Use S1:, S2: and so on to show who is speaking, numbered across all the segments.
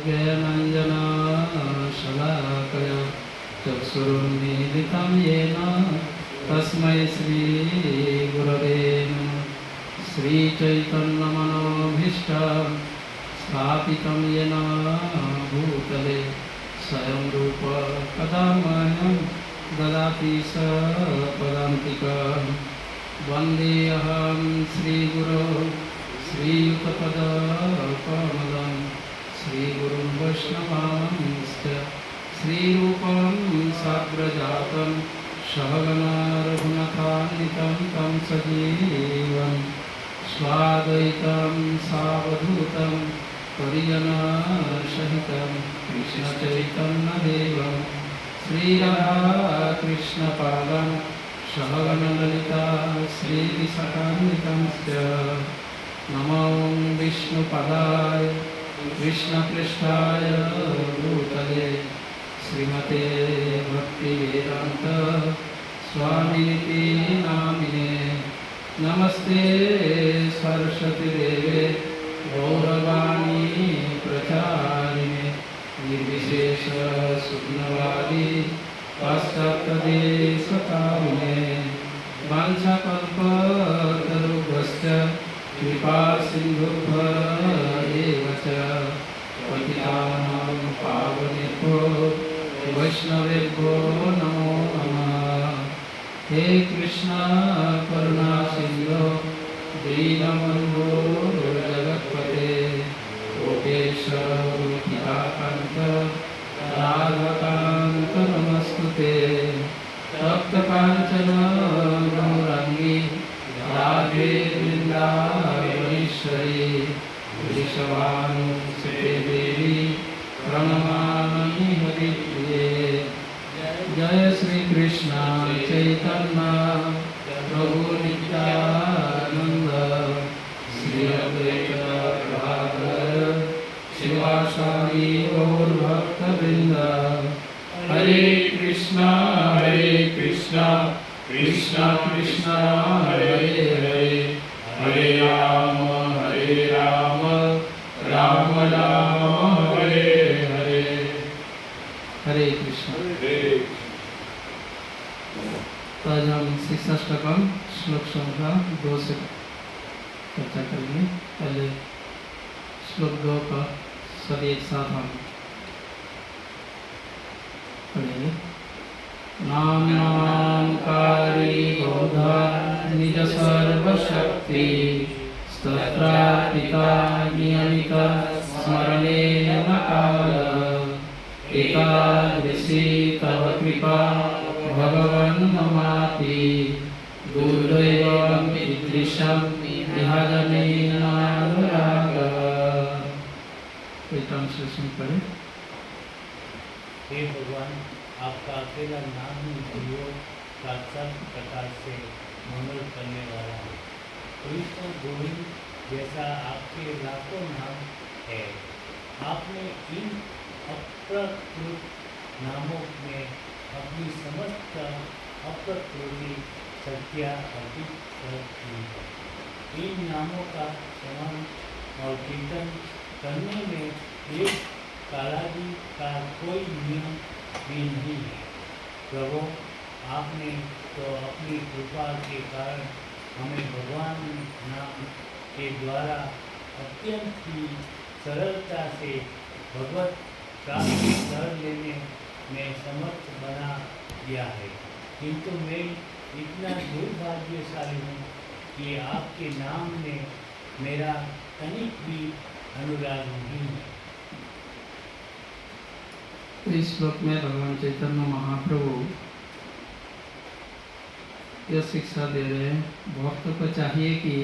S1: ज्ञानाञ्जना शलाकया चक्षुरुन्मीलितं येन तस्मै श्रीगुरवे नमः। श्रीचैतन्यमनोभीष्टं स्थापितं येन भूतले स्वयं रूप कदा मह्यं ददाति सपदान्तिकं। वन्देऽहं श्रीगुरो श्रीयुतपदकमलं श्रीगुरुं वैष्णवांश्च श्रीरूपं साग्रजातं सहगणा रघुनाथान्वितं तं सजीवं स्वाद्वैतं सावधूतं परिजनसहितं कृष्णचैतन्यदेवं श्रीराधाकृष्णपादं सहगणललिता श्रीविशाखान्वितं च। नमो विष्णुपदाय कृष्णपृष्ठाय भूतले श्रीमते भक्तिवेदान्त स्वामिनिति नामिने। नमस्ते सरस्वती देवे गौरवाणी प्रचारिणे निर्विशेष शून्यवादी पाश्चात्यदेशकारिणे वाञ्छाकल्पतरुभ्यश्च कृपा सिन्धुभ्येव च पतितानां पावनेभ्यो वैष्णवेभ्यो नमो नमः। हे कृष्ण करुणा सिन्धो दीनबन्धो जगत्पते गोपेश गोपिकान्त राधाकान्त नमस्तुते। तप्तकाञ्चन गौराङ्गी राधे वृन्दावनेश्वरी वृषभानुसुते देवी प्रणमामि हरिप्रिये। जय श्री कृष्ण चैतन्य प्रभु नित्यानंद श्री अद्वैत गदाधर शिवासादि गौर भक्तवृंद। हरे कृष्णा कृष्णा कृष्णा हरे हरे हरे राम राम राम हरे हरे। हरे कृष्ण। तो आज हम शिक्षाष्टकम श्लोक संख्या 2 से चर्चा करेंगे। पहले श्लोक 2 का सभी एक साथ हम पढ़ेंगे। नाम नामकारी बौद्धा निज सर्वशक्ति स्तोत्रा पिता नियमित स्मरणे नकाल एकादशी तव कृपा भगवन् ममापि दुर्दैवं ईदृशं विहाजनेनानुराग। ट्रांसलेशन पढ़े।
S2: हे भगवान, आपका अकेला नाम ही जीवों का सब प्रकार से मंगल करने वाला है। कृष्ण गोविंद जैसा आपके लाखों नाम है। आपने इन अप्रकृत नामों में अपनी समस्त अप्रकृति सत्या अर्पित कर दी है। इन नामों का स्मरण और कीर्तन करने में एक कालाजी का कोई नियम भी नहीं है। प्रभु, आपने तो अपनी कृपा के कारण हमें भगवान नाम के द्वारा अत्यंत ही सरलता से भगवत प्राप्ति कर लेने में समर्थ बना दिया है। किंतु मैं इतना दुर्भाग्यशाली हूँ कि आपके नाम में मेरा तनिक भी अनुराग नहीं है।
S1: इस श्लोक में भगवान चैतन्य महाप्रभु यह शिक्षा दे रहे हैं, भक्त को चाहिए कि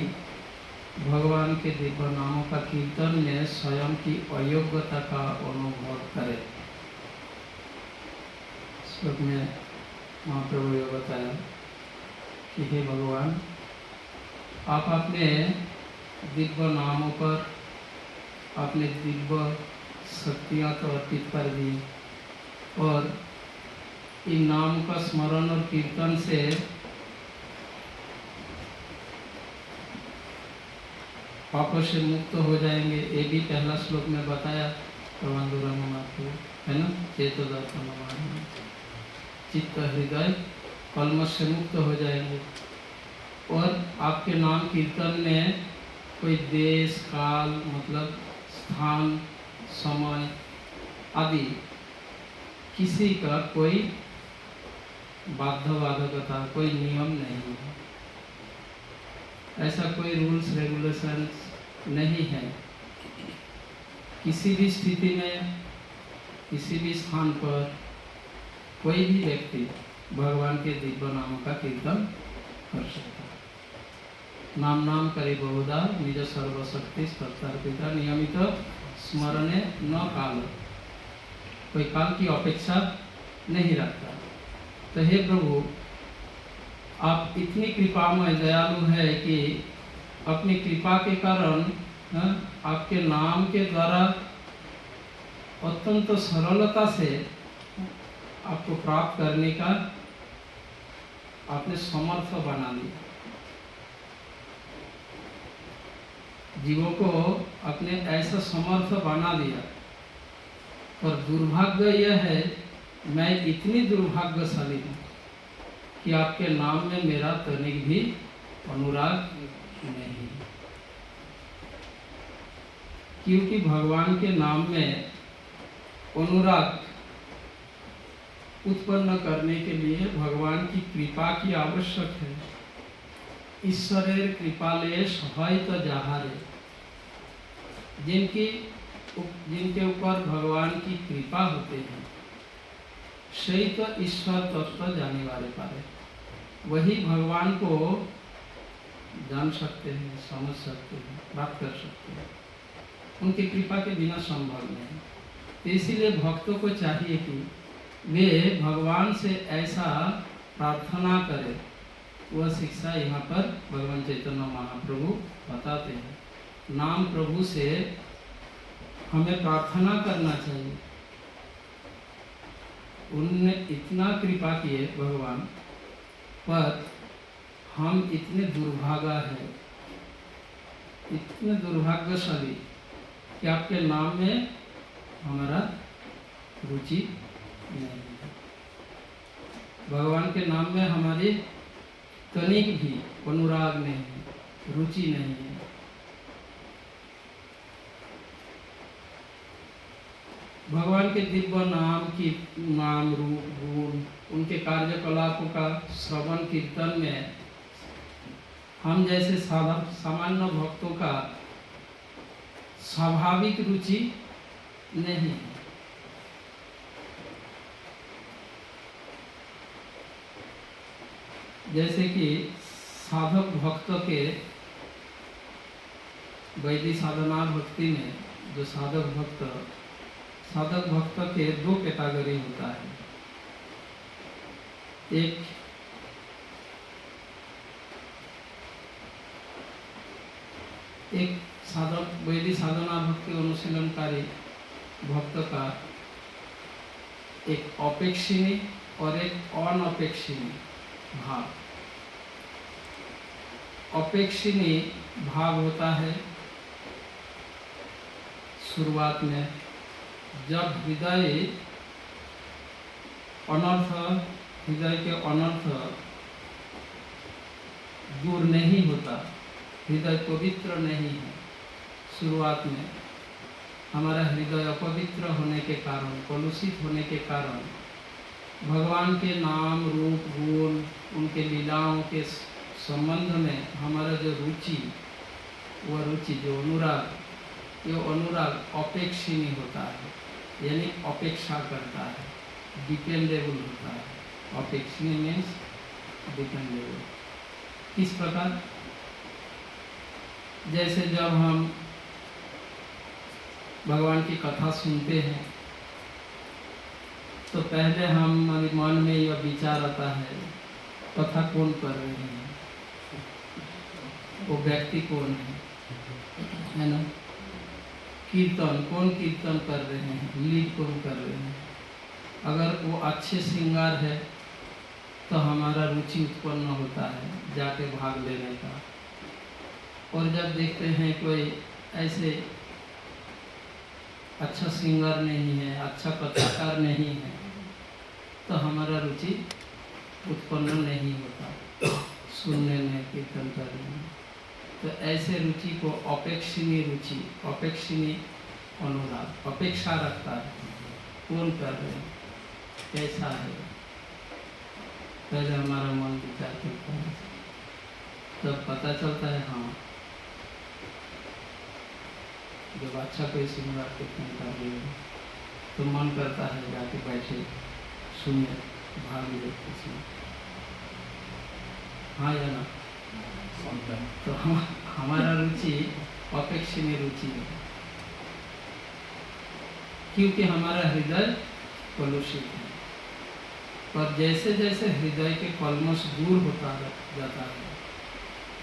S1: भगवान के दिव्य नामों का कीर्तन में स्वयं की अयोग्यता का अनुभव करे। श्लोक में महाप्रभु ने बताया कि हे भगवान, आप अपने दिव्य नामों पर अपने दिव्य शक्तियाँ तो अर्पित कर दी और इन नाम का स्मरण और कीर्तन से पापों से मुक्त हो जाएंगे। ये भी पहला श्लोक में बताया प्रबंधुरमात्र है ना, चेतो दर्शन, चित्त हृदय कलमश से मुक्त हो जाएंगे। और आपके नाम कीर्तन में कोई देश काल मतलब स्थान समय आदि किसी का कोई बाध्यबाधकता, कोई नियम नहीं है, ऐसा कोई रूल्स रेगुलेशंस नहीं है। किसी भी स्थिति में किसी भी स्थान पर कोई भी व्यक्ति भगवान के दिव्य नामों का कीर्तन कर सकता है। नाम नाम करे बहुधा निज सर्वशक्ति पिता नियमित स्मरणे न काल, कोई काल की अपेक्षा नहीं रखता। तो हे प्रभु, आप इतनी कृपामय दयालु है कि अपनी कृपा के कारण आपके नाम के द्वारा अत्यंत सरलता से आपको प्राप्त करने का आपने समर्थ बना दिया। जीवों को आपने ऐसा समर्थ बना दिया। पर दुर्भाग्य यह है, मैं इतनी दुर्भाग्यशाली हूँ कि आपके नाम में मेरा तनिक भी अनुराग नहीं, क्योंकि भगवान के नाम में अनुराग उत्पन्न करने के लिए भगवान की कृपा की आवश्यक है। ईश्वरेर कृपाले सहायत जाहारे, जिनके ऊपर भगवान की कृपा होते हैं सही तो ईश्वर तत्व जाने वाले पारे, वही भगवान को जान सकते हैं, समझ सकते हैं, बात कर सकते हैं। उनकी कृपा के बिना संभव नहीं। तो इसीलिए भक्तों को चाहिए कि वे भगवान से ऐसा प्रार्थना करें। वह शिक्षा यहाँ पर भगवान चैतन्य महाप्रभु बताते हैं। नाम प्रभु से हमें प्रार्थना करना चाहिए। उनने इतना कृपा किए भगवान, पर हम इतने दुर्भागा हैं, इतने दुर्भाग्यशाली कि आपके नाम में हमारा रुचि नहीं है। भगवान के नाम में हमारी तनिक भी अनुराग नहीं है, रुचि नहीं है। भगवान के दिव्य नाम रूप गुण उनके कार्यकलापों का श्रवण कीर्तन में हम जैसे सामान्य भक्तों का स्वाभाविक रुचि नहीं है। जैसे कि साधक भक्त के वैदिक साधना भक्ति में जो साधक भक्त के दो कैटेगरी होता है। एक साधक वैदिक साधना भक्ति अनुशीलनकारी भक्त का एक अपेक्षिणी और एक अनपेक्षिणी भाव। अपेक्षिणी भाव होता है शुरुआत में, जब हृदय के अनर्थ दूर नहीं होता, हृदय पवित्र नहीं है। शुरुआत में हमारा हृदय अपवित्र होने के कारण, कलुषित होने के कारण भगवान के नाम रूप गुण उनके लीलाओं के संबंध में हमारा जो रुचि, वह रुचि जो अनुराग, ये अनुराग अपेक्षिणी होता है, यानी अपेक्षा करता है, डिपेंडेबल होता है। अपेक्षिणी मीन्स डिपेंडेबल। किस प्रकार? जैसे जब हम भगवान की कथा सुनते हैं तो पहले हमारे मन में यह विचार आता है, कथा कौन कर रहे हैं, वो व्यक्ति कौन है ना? कौन कीर्तन कर रहे हैं, लीड कौन कर रहे हैं। अगर वो अच्छे सिंगर है तो हमारा रुचि उत्पन्न होता है जाके भाग लेने का। और जब देखते हैं कोई ऐसे अच्छा सिंगर नहीं है, अच्छा कथाकार नहीं है, तो हमारा रुचि उत्पन्न नहीं होता सुनने में, कीर्तन करने में। तो ऐसे रुचि को अपेक्षिणी रुचि, अपेक्षिणी अनुराग, अपेक्षा रखता है, कौन कर रहे हैं, कैसा है, पहले हमारा मन विचार करता है, तब पता चलता है। हाँ, जब अच्छा कोई सिंगर कीर्तन कर रही है तो मन करता है जाके बैठे सुने, भाग ले इसमें। हाँ या ना? तो हमारा रुचि अपेक्षिणी रुचि है, क्योंकि हमारा हृदय कलुषित है। पर जैसे जैसे हृदय के कलमश दूर होता जाता है,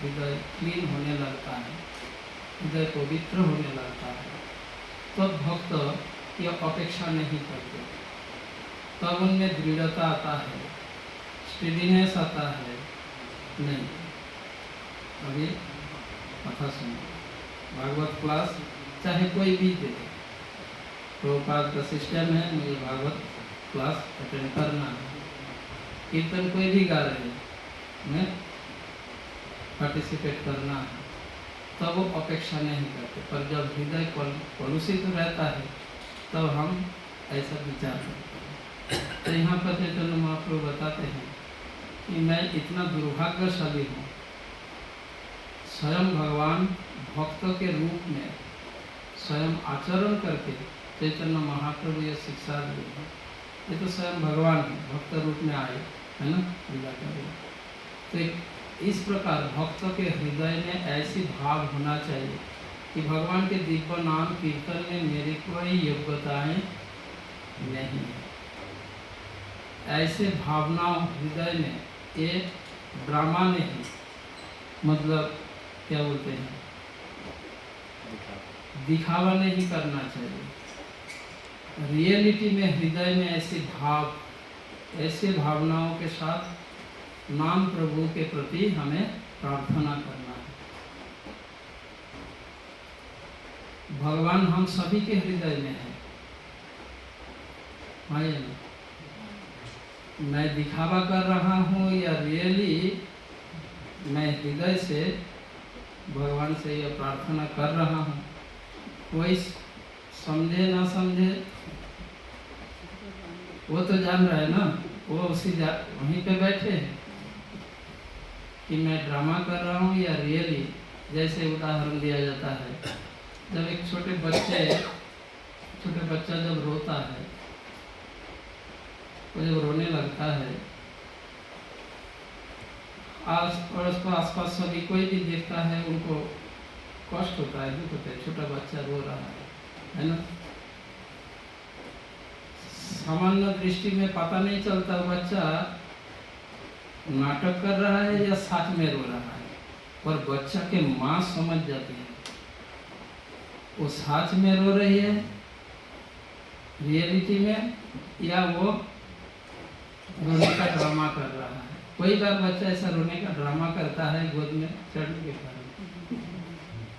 S1: हृदय क्लीन होने लगता है, हृदय पवित्र होने लगता है, तब भक्त यह अपेक्षा नहीं करते, तब उनमें दृढ़ता आता है, स्टेडीनेस आता है। नहीं, अभी कथा सुनो, भागवत क्लास चाहे कोई भी दे, प्रभुपाद का सिस्टम है, मुझे भागवत क्लास अटेंड करना है, कीर्तन कोई भी गा रहे हैं, मैं पार्टिसिपेट करना है, तब वो अपेक्षा नहीं करते। पर जब हृदय कलुषित रहता है तब हम ऐसा विचार करते हैं। तो यहाँ पर चैतन्य महाप्रभु बताते हैं कि मैं इतना दुर्भाग्यशाली हूँ, स्वयं भगवान भक्त के रूप में स्वयं आचरण करके चैतन्य महाप्रभु ये शिक्षा दी है। ये तो स्वयं भगवान है, भक्त रूप में आए, है ना, लीला कर। तो इस प्रकार भक्त के हृदय में ऐसी भाव होना चाहिए कि भगवान के दिव्य नाम कीर्तन में मेरी कोई योग्यताएं नहीं है। ऐसे भावनाओं हृदय में, ये ड्रामा नहीं, मतलब क्या बोलते हैं, दिखावा नहीं करना चाहिए। रियलिटी में हृदय में ऐसे भाव, ऐसे भावनाओं के साथ नाम प्रभु के प्रति हमें प्रार्थना करना है। भगवान हम सभी के हृदय में है। हाँ, मैं दिखावा कर रहा हूँ या रियली मैं हृदय से भगवान से यह प्रार्थना कर रहा हूँ, कोई समझे ना समझे वो तो जान रहा है ना, वो उसी वहीं पे बैठे हैं कि मैं ड्रामा कर रहा हूँ या रियली। जैसे उदाहरण दिया जाता है, जब एक छोटे बच्चा जब रोता है, वो जब रोने लगता है, आसपास सभी कोई भी देखता है, उनको कष्ट होता है, दुख होता है, छोटा बच्चा रो रहा है ना। सामान्य दृष्टि में पता नहीं चलता बच्चा नाटक कर रहा है या साथ में रो रहा है, पर बच्चा के माँ समझ जाती है, वो साथ में रो रही है रियलिटी में, या वो रोने का ड्रामा कर रहा है। कोई बार बच्चा ऐसा रोने का ड्रामा करता है गोद में चढ़ने के कारण,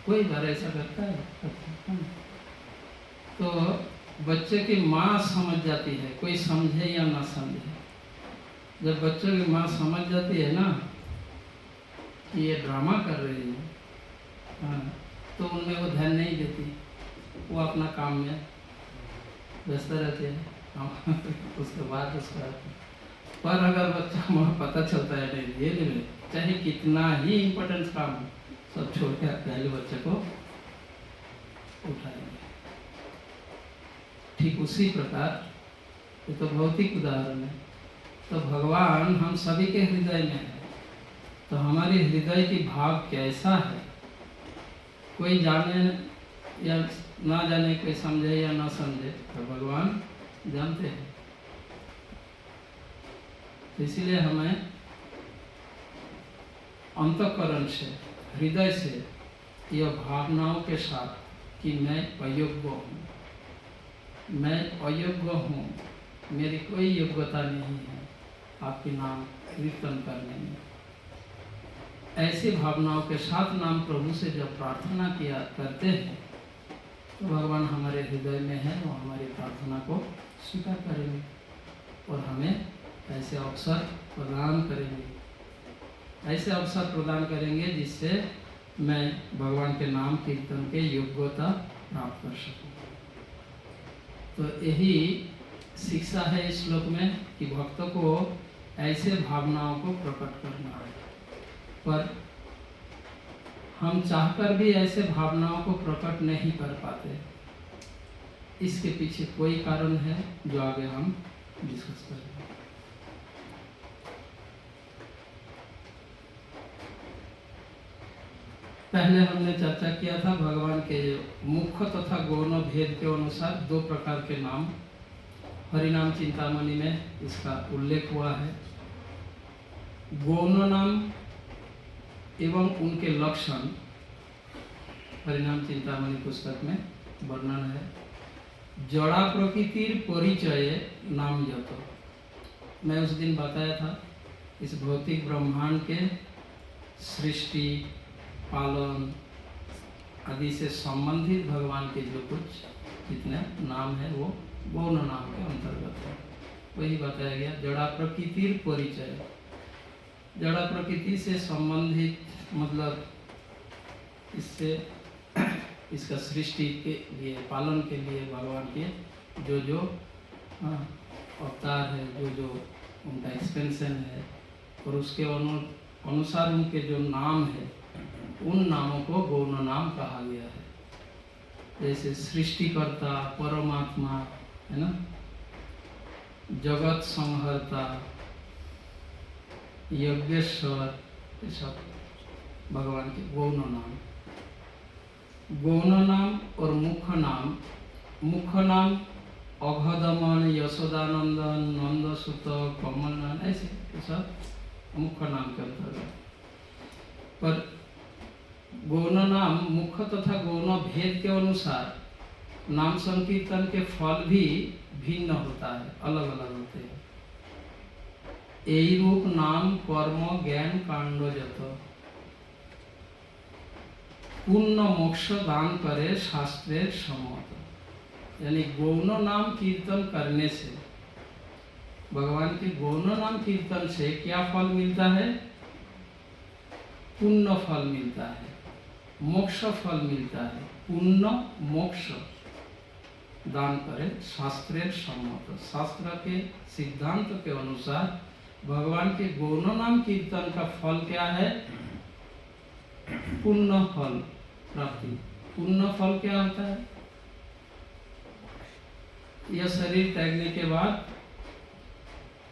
S1: कोई बार ऐसा करता है। तो बच्चे की माँ समझ जाती है, कोई समझे या ना समझे। जब बच्चों की माँ समझ जाती है ना कि ये ड्रामा कर रही है, हाँ, तो उनमें वो ध्यान नहीं देती, वो अपना काम में व्यस्त रहते हैं। उसके बाद उसका पर अगर बच्चा वहाँ पता चलता है नहीं ये नहीं, चाहे कितना ही इम्पोर्टेंट काम हो, सब छोड़ के पहले बच्चे को उठाएंगे। ठीक उसी प्रकार, ये तो भौतिक उदाहरण है, तो भगवान हम सभी के हृदय में है। तो हमारे हृदय की भाव कैसा है, कोई जाने या ना जाने, कोई समझे या ना समझे, तो भगवान जानते हैं। तो इसीलिए हमें अंतःकरण से, हृदय से यह भावनाओं के साथ कि मैं अयोग्य हूँ, मैं अयोग्य हूँ, मेरी कोई योग्यता नहीं है आपके नाम कीर्तन करने में, ऐसी भावनाओं के साथ नाम प्रभु से जब प्रार्थना किया करते हैं, तो भगवान हमारे हृदय में है, वो हमारी प्रार्थना को स्वीकार करेंगे और हमें ऐसे अवसर प्रदान करेंगे, ऐसे अवसर प्रदान करेंगे जिससे मैं भगवान के नाम कीर्तन के योग्यता प्राप्त कर सकूं। तो यही शिक्षा है इस श्लोक में कि भक्तों को ऐसे भावनाओं को प्रकट करना है, पर हम चाहकर भी ऐसे भावनाओं को प्रकट नहीं कर पाते। इसके पीछे कोई कारण है जो आगे हम डिस्कस करेंगे। पहले हमने चर्चा किया था भगवान के मुख्य तथा गौण भेद के अनुसार दो प्रकार के नाम हरिनाम चिंतामणि में इसका उल्लेख हुआ है। गौण नाम एवं उनके लक्षण हरिनाम चिंतामणि पुस्तक में वर्णन है। जड़ा प्रकृतिर परिचय नाम जत। मैं उस दिन बताया था इस भौतिक ब्रह्मांड के सृष्टि पालन आदि से संबंधित भगवान के जो कुछ जितने नाम है वो गौण नाम के अंतर्गत है। वही बताया गया जड़ा प्रकृतिर परिचय। जड़ा प्रकृति से संबंधित मतलब इससे इसका सृष्टि के लिए पालन के लिए भगवान के जो जो अवतार है, जो जो उनका एक्सपेंशन है और उसके अनुसार उनके जो नाम है उन नामों को गौण नाम कहा गया है। जैसे सृष्टिकर्ता, परमात्मा है ना, जगत संहर्ता, यज्ञेश्वर, ये सब भगवान के गौण नाम। गौण नाम और मुख्य नाम। मुख्य नाम अघदमन, यशोदानंदन, नंदसुत, कमलनंदन, ऐसे ये सब मुख्य नाम के अंतर्गत। पर गौण नाम मुख्य तथा गौण भेद के अनुसार नाम संकीर्तन के फल भी भिन्न होता है, अलग अलग होते हैं। यही रूप नाम कर्म ज्ञान कांड जत। पुण्य मोक्ष दान करे शास्त्रे सम्मत। यानी गौण नाम कीर्तन करने से, भगवान के गौण नाम कीर्तन से क्या फल मिलता है? पुण्य फल मिलता है, मोक्ष फल मिलता है। पुण्य मोक्ष दान करे शास्त्रे सम्मत। शास्त्र के सिद्धांत के अनुसार भगवान के गौण नाम कीर्तन का फल क्या है? पुण्य फल प्राप्ति। पुण्य फल क्या होता है? यह शरीर त्यागने के बाद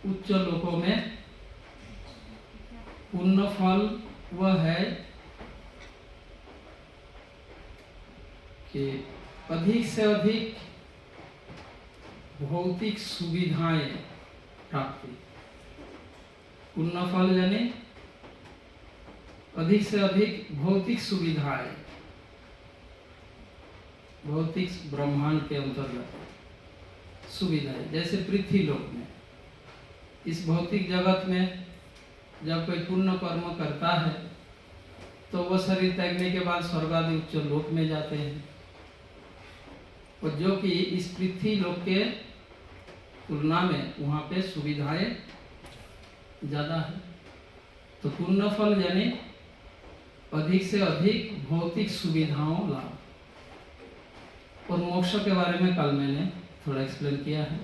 S1: उच्च लोकों में पुण्य फल वह है कि अधिक से अधिक भौतिक सुविधाएं प्राप्ति। पुण्य फल यानी अधिक से अधिक भौतिक सुविधाएं, भौतिक ब्रह्मांड के अंतर्गत सुविधाएं। जैसे पृथ्वी लोक में, इस भौतिक जगत में जब कोई पुण्य कर्म करता है तो वह शरीर त्यागने के बाद स्वर्ग आदि उच्च लोक में जाते हैं, और जो कि इस पृथ्वी लोक के तुलना में वहाँ पे सुविधाएं ज़्यादा है। तो पुण्य फल यानी अधिक से अधिक भौतिक सुविधाओं लाभ। और मोक्ष के बारे में कल मैंने थोड़ा एक्सप्लेन किया है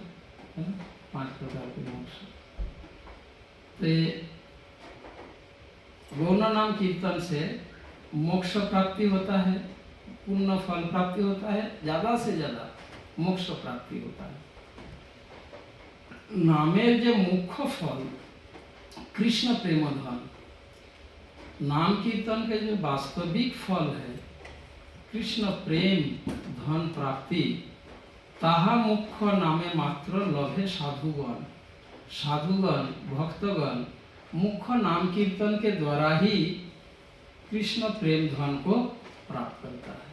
S1: ना, 5 प्रकार के मोक्ष। तो ये गौण नाम कीर्तन से मोक्ष प्राप्ति होता है, पुण्य फल प्राप्ति होता है, ज़्यादा से ज़्यादा मोक्ष प्राप्ति होता है। नामेर जो मुख्य फल कृष्ण प्रेम धन। नाम कीर्तन के जो वास्तविक फल है कृष्ण प्रेम धन प्राप्ति, ताहा मुख्य नामे मात्र लभे साधुगण। साधुगण भक्तगण मुख्य नाम कीर्तन के द्वारा ही कृष्ण प्रेम धन को प्राप्त करता है।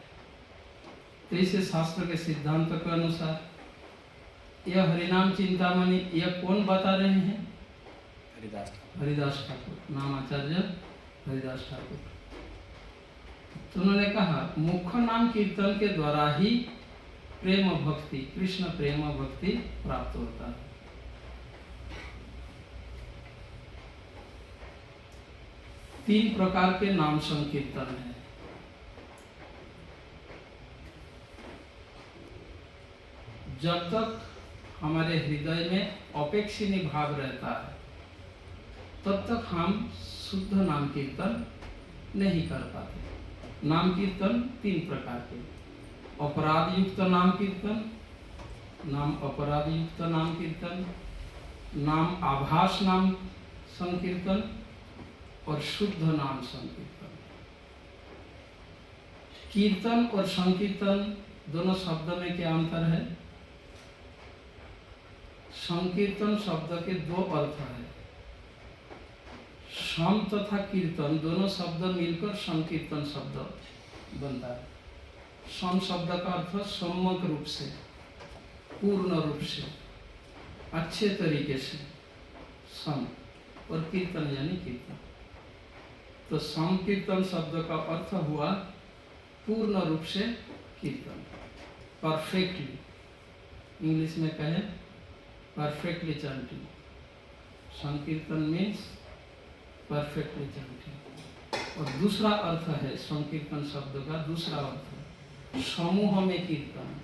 S1: तो इसे शास्त्र के सिद्धांत के अनुसार यह हरिनाम चिंतामणि यह कौन बता रहे हैं? हरिदास ठाकुर, नाम आचार्य हरिदास ठाकुर। तो उन्होंने कहा मुख्य नाम कीर्तन के द्वारा ही प्रेम भक्ति, कृष्ण प्रेम भक्ति प्राप्त होता है। तीन प्रकार के नाम संकीर्तन है। जब तक हमारे हृदय में अपेक्षिनी भाव रहता है तब तक हम शुद्ध नाम कीर्तन नहीं कर पाते। नाम कीर्तन तीन प्रकार के, अपराध युक्त नाम कीर्तन, नाम अपराध युक्त नाम कीर्तन, नाम आभास नाम संकीर्तन और शुद्ध नाम संकीर्तन। कीर्तन और संकीर्तन दोनों शब्द में क्या अंतर है? संकीर्तन शब्द के दो अर्थ है। सम तथा कीर्तन दोनों शब्द मिलकर संकीर्तन शब्द बनता है। सम शब्द का अर्थ सम्यक रूप से, पूर्ण रूप से, अच्छे तरीके से सम, और कीर्तन यानी कीर्तन। तो संकीर्तन शब्द का अर्थ हुआ पूर्ण रूप से कीर्तन, परफेक्टली। इंग्लिश में कहें परफेक्टली चैंटिंग। संकीर्तन मीन्स परफेक्टली चैंटिंग। और दूसरा अर्थ है संकीर्तन शब्द का दूसरा अर्थ समूह में कीर्तन।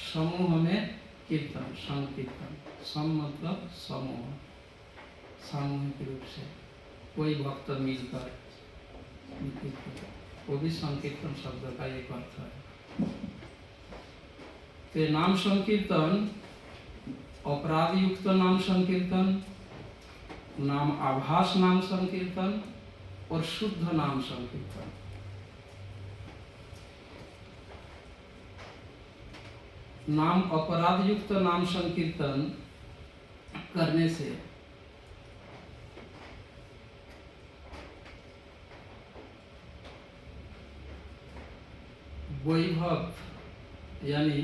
S1: समूह में कीर्तन, संकीर्तन। सम मतलब समूह, सामूहिक रूप से कोई भक्त मिलकर कीर्तन, वो भी संकीर्तन शब्द का एक अर्थ है। तो नाम संकीर्तन, अपराध युक्त नाम संकीर्तन, नाम आभास नाम संकीर्तन और शुद्ध नाम संकीर्तन। नाम अपराध युक्त नाम संकीर्तन करने से वैभव यानी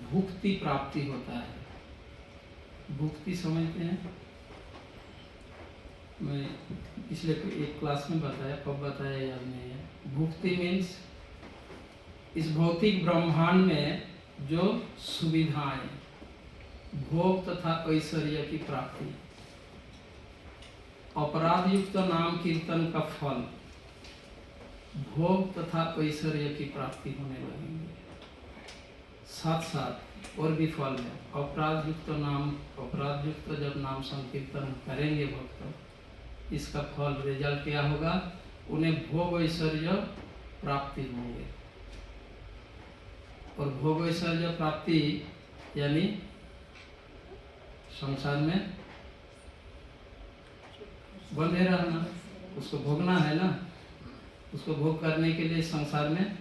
S1: भुक्ति प्राप्ति होता है। भुक्ति समझते हैं? मैं पिछले एक क्लास में बताया, कब बताया याद नहीं है। भुक्ति मीन्स इस भौतिक ब्रह्मांड में जो सुविधाएं, भोग तथा ऐश्वर्य की प्राप्ति। अपराध युक्त नाम कीर्तन का फल भोग तथा ऐश्वर्य की प्राप्ति होने लगेंगे। साथ साथ और भी फल है। अपराध युक्त जब नाम संकीर्तन करेंगे भक्त, इसका फल रिजल्ट क्या होगा? उन्हें भोग ऐश्वर्य प्राप्ति होंगे। और भोग ऐश्वर्य प्राप्ति यानी संसार में बंधे रहना, उसको भोगना है ना, उसको भोग करने के लिए संसार में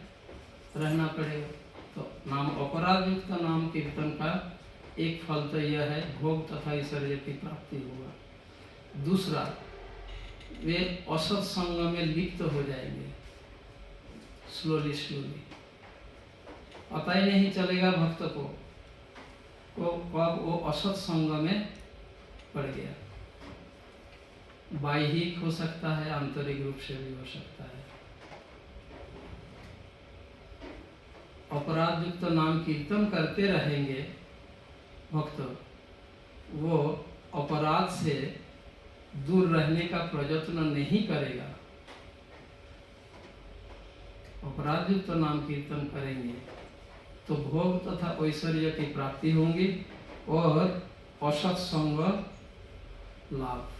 S1: रहना पड़ेगा। तो नाम अपराध युक्त नाम कीर्तन का एक फल तो यह है, भोग तथा ऐश्वर्य की प्राप्ति होगा। दूसरा, वे असत संग में लिप्त हो जाएंगे स्लोली। पता ही नहीं चलेगा भक्त को कब वो असत संग में पड़ गया। बाह्यिक हो सकता है, आंतरिक रूप से भी हो सकता है। अपराध युक्त नाम कीर्तन करते रहेंगे भक्त, वो अपराध से दूर रहने का प्रयत्न नहीं करेगा। अपराध युक्त नाम कीर्तन करेंगे तो भोग तथा ऐश्वर्य की प्राप्ति होंगी और असत संग लाभ।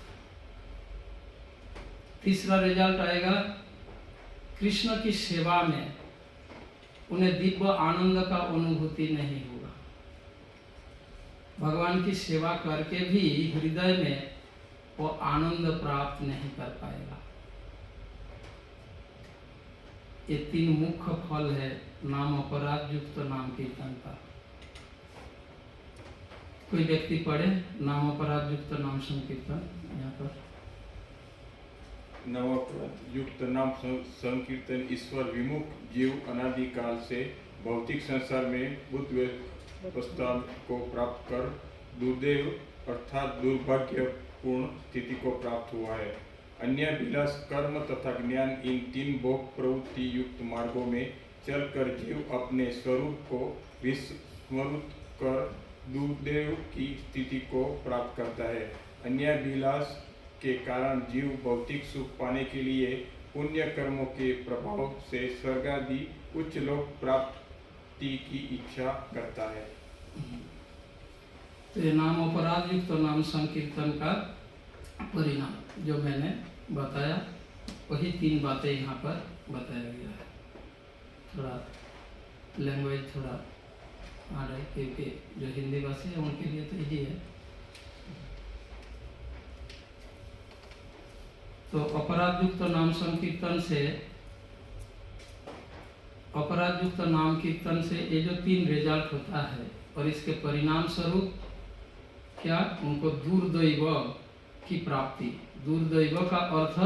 S1: तीसरा रिजल्ट आएगा, कृष्ण की सेवा में उन्हें दिव्य आनंद का अनुभूति नहीं होगा। भगवान की सेवा करके भी हृदय में वो आनंद प्राप्त नहीं कर पाएगा। ये तीन मुख्य फल है नाम अपराध युक्त नाम कीर्तन का। कोई व्यक्ति पढ़े नाम अपराध युक्त नाम संकीर्तन यहाँ पर।
S3: नाम अपराध युक्त नाम संकीर्तन ईश्वर विमुख जीव अनादिकाल से भौतिक संसार में बुद्ध व्यवस्था को प्राप्त कर दुर्दैव अर्थात दुर्भाग्यपूर्ण स्थिति को प्राप्त हुआ है। अन्य विलास कर्म तथा ज्ञान इन तीन भोग प्रवृत्ति युक्त मार्गों में चलकर जीव अपने स्वरूप को विस्मृत कर दुर्दैव की स्थिति को प्राप्त करता है। अन्याभिलाष के कारण जीव भौतिक सुख पाने के लिए पुण्य कर्मों के प्रभाव से स्वर्ग आदि उच्च लोक प्राप्ति की इच्छा करता है।
S1: तो ये नाम अपराध युक्त नाम संकीर्तन का परिणाम जो मैंने बताया, वही 3 बातें यहाँ पर बताया गया है। थोड़ा लैंग्वेज थोड़ा आ रहा है क्योंकि जो हिंदी भाषी है उनके लिए तो यही है। तो अपराध युक्त नाम संकीर्तन से, अपराध युक्त नाम कीर्तन से ये जो 3 रिजल्ट होता है और इसके परिणाम स्वरूप क्या, उनको दुर्दैव की प्राप्ति। दुर्दैव का अर्थ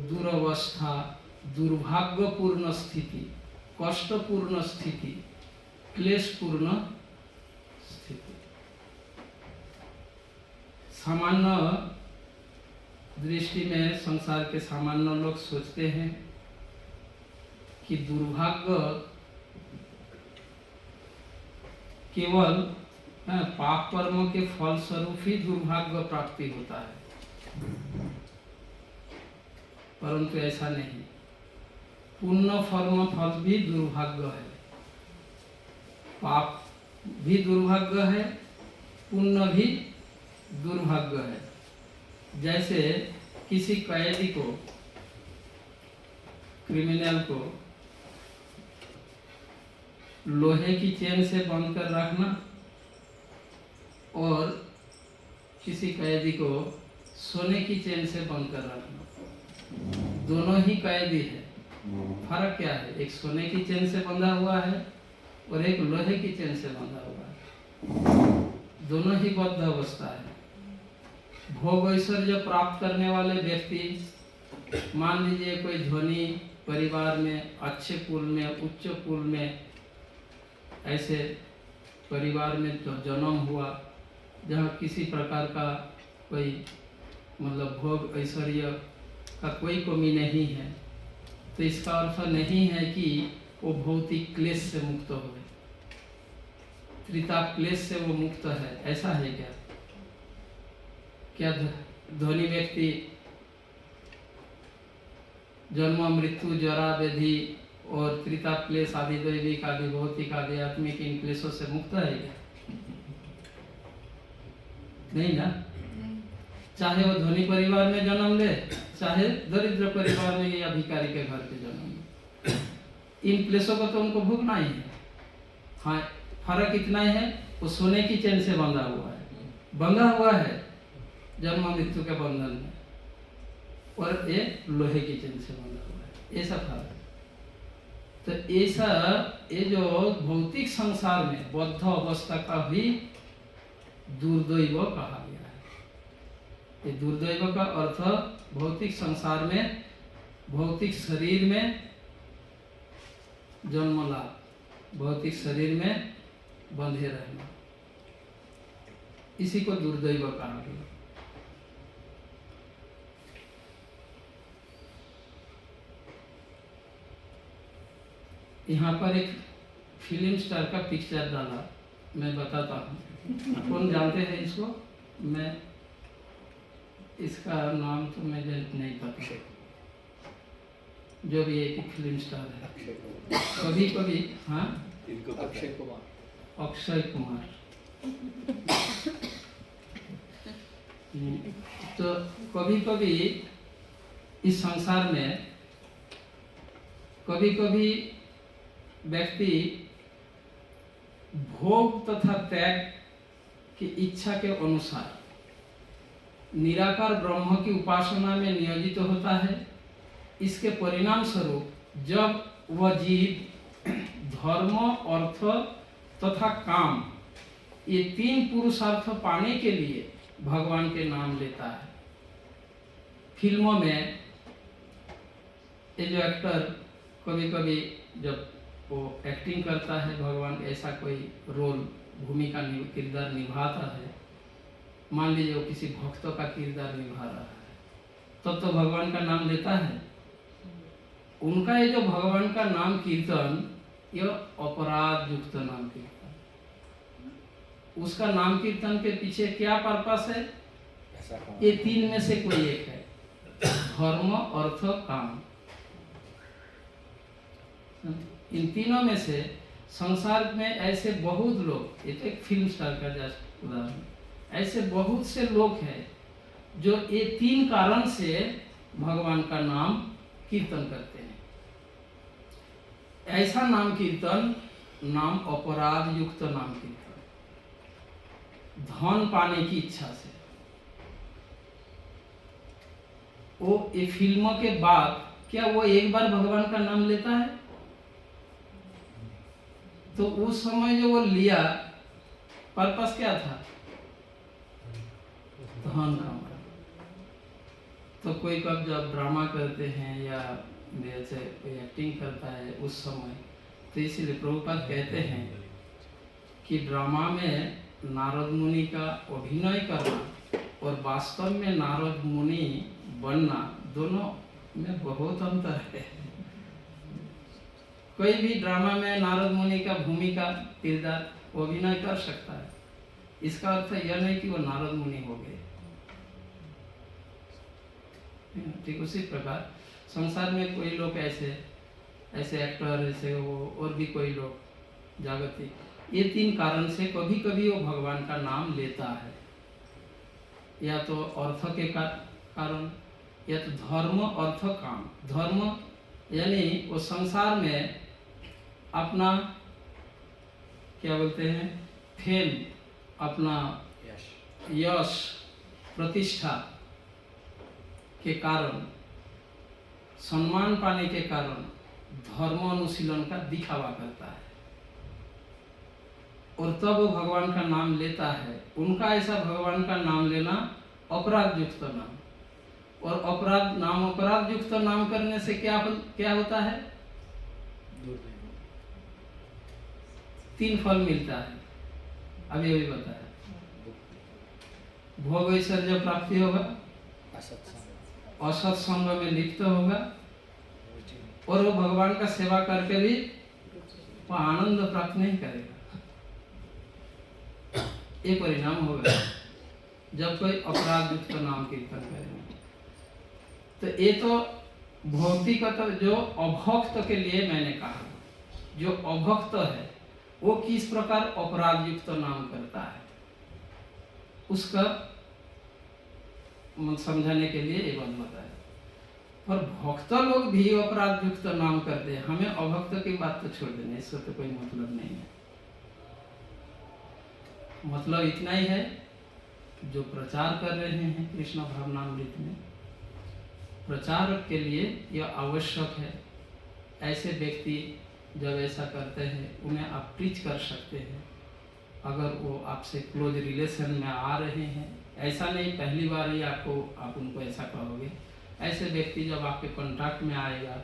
S1: दुरवस्था, दुर्भाग्यपूर्ण स्थिति, कष्टपूर्ण स्थिति, क्लेशपूर्ण स्थिति। सामान्य दृष्टि में संसार के सामान्य लोग सोचते हैं कि दुर्भाग्य केवल पाप कर्मों के फल स्वरूप ही दुर्भाग्य प्राप्ति होता है, परंतु ऐसा नहीं। पुण्य कर्म फल भी दुर्भाग्य है, पाप भी दुर्भाग्य है, पुण्य भी दुर्भाग्य है। जैसे किसी कैदी को, क्रिमिनल को लोहे की चेन से बांध कर रखना और किसी कैदी को सोने की चेन से बांध कर रखना, दोनों ही कैदी है। फर्क क्या है? एक सोने की चेन से बंधा हुआ है और एक लोहे की चेन से बंधा हुआ है, दोनों ही बद्ध अवस्था है। भोग ऐश्वर्य प्राप्त करने वाले व्यक्ति, मान लीजिए कोई धनी परिवार में, अच्छे कुल में, उच्च कुल में, ऐसे परिवार में जो जन्म हुआ जहाँ किसी प्रकार का कोई मतलब भोग ऐश्वर्य का कोई कमी नहीं है, तो इसका अर्थ नहीं है कि वो भौतिक क्लेश से मुक्त हो, त्रिताप क्लेश से वो मुक्त है, ऐसा है क्या? क्या धनी व्यक्ति जन्म, मृत्यु, जरा, व्याधि और त्रिताप क्लेश आदि, दैविक आदि, भौतिक आदि, आत्मिक इन क्लेशों से मुक्त है क्या? नहीं ना। चाहे वो धनी परिवार में जन्म ले, चाहे दरिद्र परिवार में या भिखारी के घर पे जन्म ले, इन क्लेशों को तो उनको भोगना ही है। हाँ, फर्क इतना ही है, वो सोने की चेन से बंधा हुआ है जन्म मृत्यु के बंधन में, और ये लोहे की चेन से बंधा हुआ है, ऐसा फर्क है। तो ऐसा ये जो भौतिक संसार में बद्ध अवस्था का भी दुर्दैव कहा गया है। ये दुर्दैव का अर्थ भौतिक संसार में, भौतिक शरीर में जन्म लाभ, भौतिक शरीर में बंधे रहना, इसी को दुर्दैव कहा गया। यहाँ पर एक फिल्म स्टार का पिक्चर डाला, मैं बताता हूँ। कौन जानते हैं इसको? मैं इसका नाम तो मुझे नहीं पता, जो भी एक फिल्म स्टार है। कभी कभी, हाँ, अक्षय कुमार। तो कभी कभी इस संसार में कभी कभी व्यक्ति भोग तथा त्याग की इच्छा के अनुसार निराकार ब्रह्म की उपासना में नियोजित होता है। इसके परिणाम स्वरूप जब वह जीव धर्म, अर्थ तथा काम, ये 3 पुरुषार्थ पाने के लिए भगवान के नाम लेता है। फिल्मों में ये जो एक्टर कभी कभी जब वो एक्टिंग करता है, भगवान ऐसा कोई रोल, भूमिका, किरदार निभाता है, मान लीजिए वो किसी भक्त का किरदार निभा रहा है, तब तो भगवान का नाम लेता है। उनका ये जो भगवान का नाम कीर्तन, यह अपराध युक्त नाम कीर्तन। उसका नाम कीर्तन के पीछे क्या पर्पस है? ये तीन में से कोई एक है, धर्म, अर्थ, काम। इन तीनों में से संसार में ऐसे बहुत लोग, ये तो एक फिल्म स्टार का जस्ट उदाहरण, ऐसे बहुत से लोग हैं जो ये तीन कारण से भगवान का नाम कीर्तन करते हैं। ऐसा नाम कीर्तन, नाम अपराध युक्त नाम कीर्तन, धन पाने की इच्छा से। वो ये फिल्मों के बाद क्या वो एक बार भगवान का नाम लेता है? तो उस समय जो वो लिया, पर्पस क्या था? धन कमाना। तो कोई कब जब ड्रामा करते हैं या जैसे कोई एक्टिंग करता है उस समय, तो इसीलिए प्रभुपाद कहते हैं कि ड्रामा में नारद मुनि का अभिनय करना और वास्तव में नारद मुनि बनना, दोनों में बहुत अंतर है। कोई भी ड्रामा में नारद मुनि का भूमिका किरदार अभिनय कर सकता है, इसका अर्थ यह नहीं कि वो नारद मुनि हो गए। ठीक उसी प्रकार संसार में कोई लोग ऐसे एक्टर, ऐसे वो और भी कोई लोग जागतिक, ये तीन कारण से कभी कभी वो भगवान का नाम लेता है। या तो अर्थ के कारण, या तो धर्म, अर्थ, काम। धर्म यानी वो संसार में अपना क्या बोलते हैं, फेम, अपना यश, प्रतिष्ठा के कारण, सम्मान पाने के कारण धर्म अनुशीलन का दिखावा करता है और तब वो भगवान का नाम लेता है। उनका ऐसा भगवान का नाम लेना अपराध युक्त नाम, और अपराध युक्त नाम करने से क्या होता है? तीन फल मिलता है, अभी बताया। भोग ऐश्वर्य प्राप्ति होगा, असत्संग में लिप्त होगा, और वो भगवान का सेवा करके भी वो आनंद प्राप्त नहीं करेगा। ये परिणाम होगा जब कोई अपराध युक्त नाम कीर्तन करेगा। तो ये तो भौतिक, जो अभक्त के लिए मैंने कहा, जो अभक्त है वो किस प्रकार अपराध युक्त नाम करता है, उसका समझाने के लिए ये बात बताया। पर भक्त लोग भी अपराध युक्त नाम करते हैं। हमें अभक्त की बात तो छोड़ देना, इसका तो कोई मतलब नहीं है। मतलब इतना ही है, जो प्रचार कर रहे हैं कृष्ण भावनामृत में, प्रचार के लिए यह आवश्यक है। ऐसे व्यक्ति जब ऐसा करते हैं, उन्हें आप प्रीच कर सकते हैं अगर वो आपसे क्लोज रिलेशन में आ रहे हैं। ऐसा नहीं पहली बार ही आप उनको ऐसा कहोगे। ऐसे व्यक्ति जब आपके कॉन्टैक्ट में आएगा,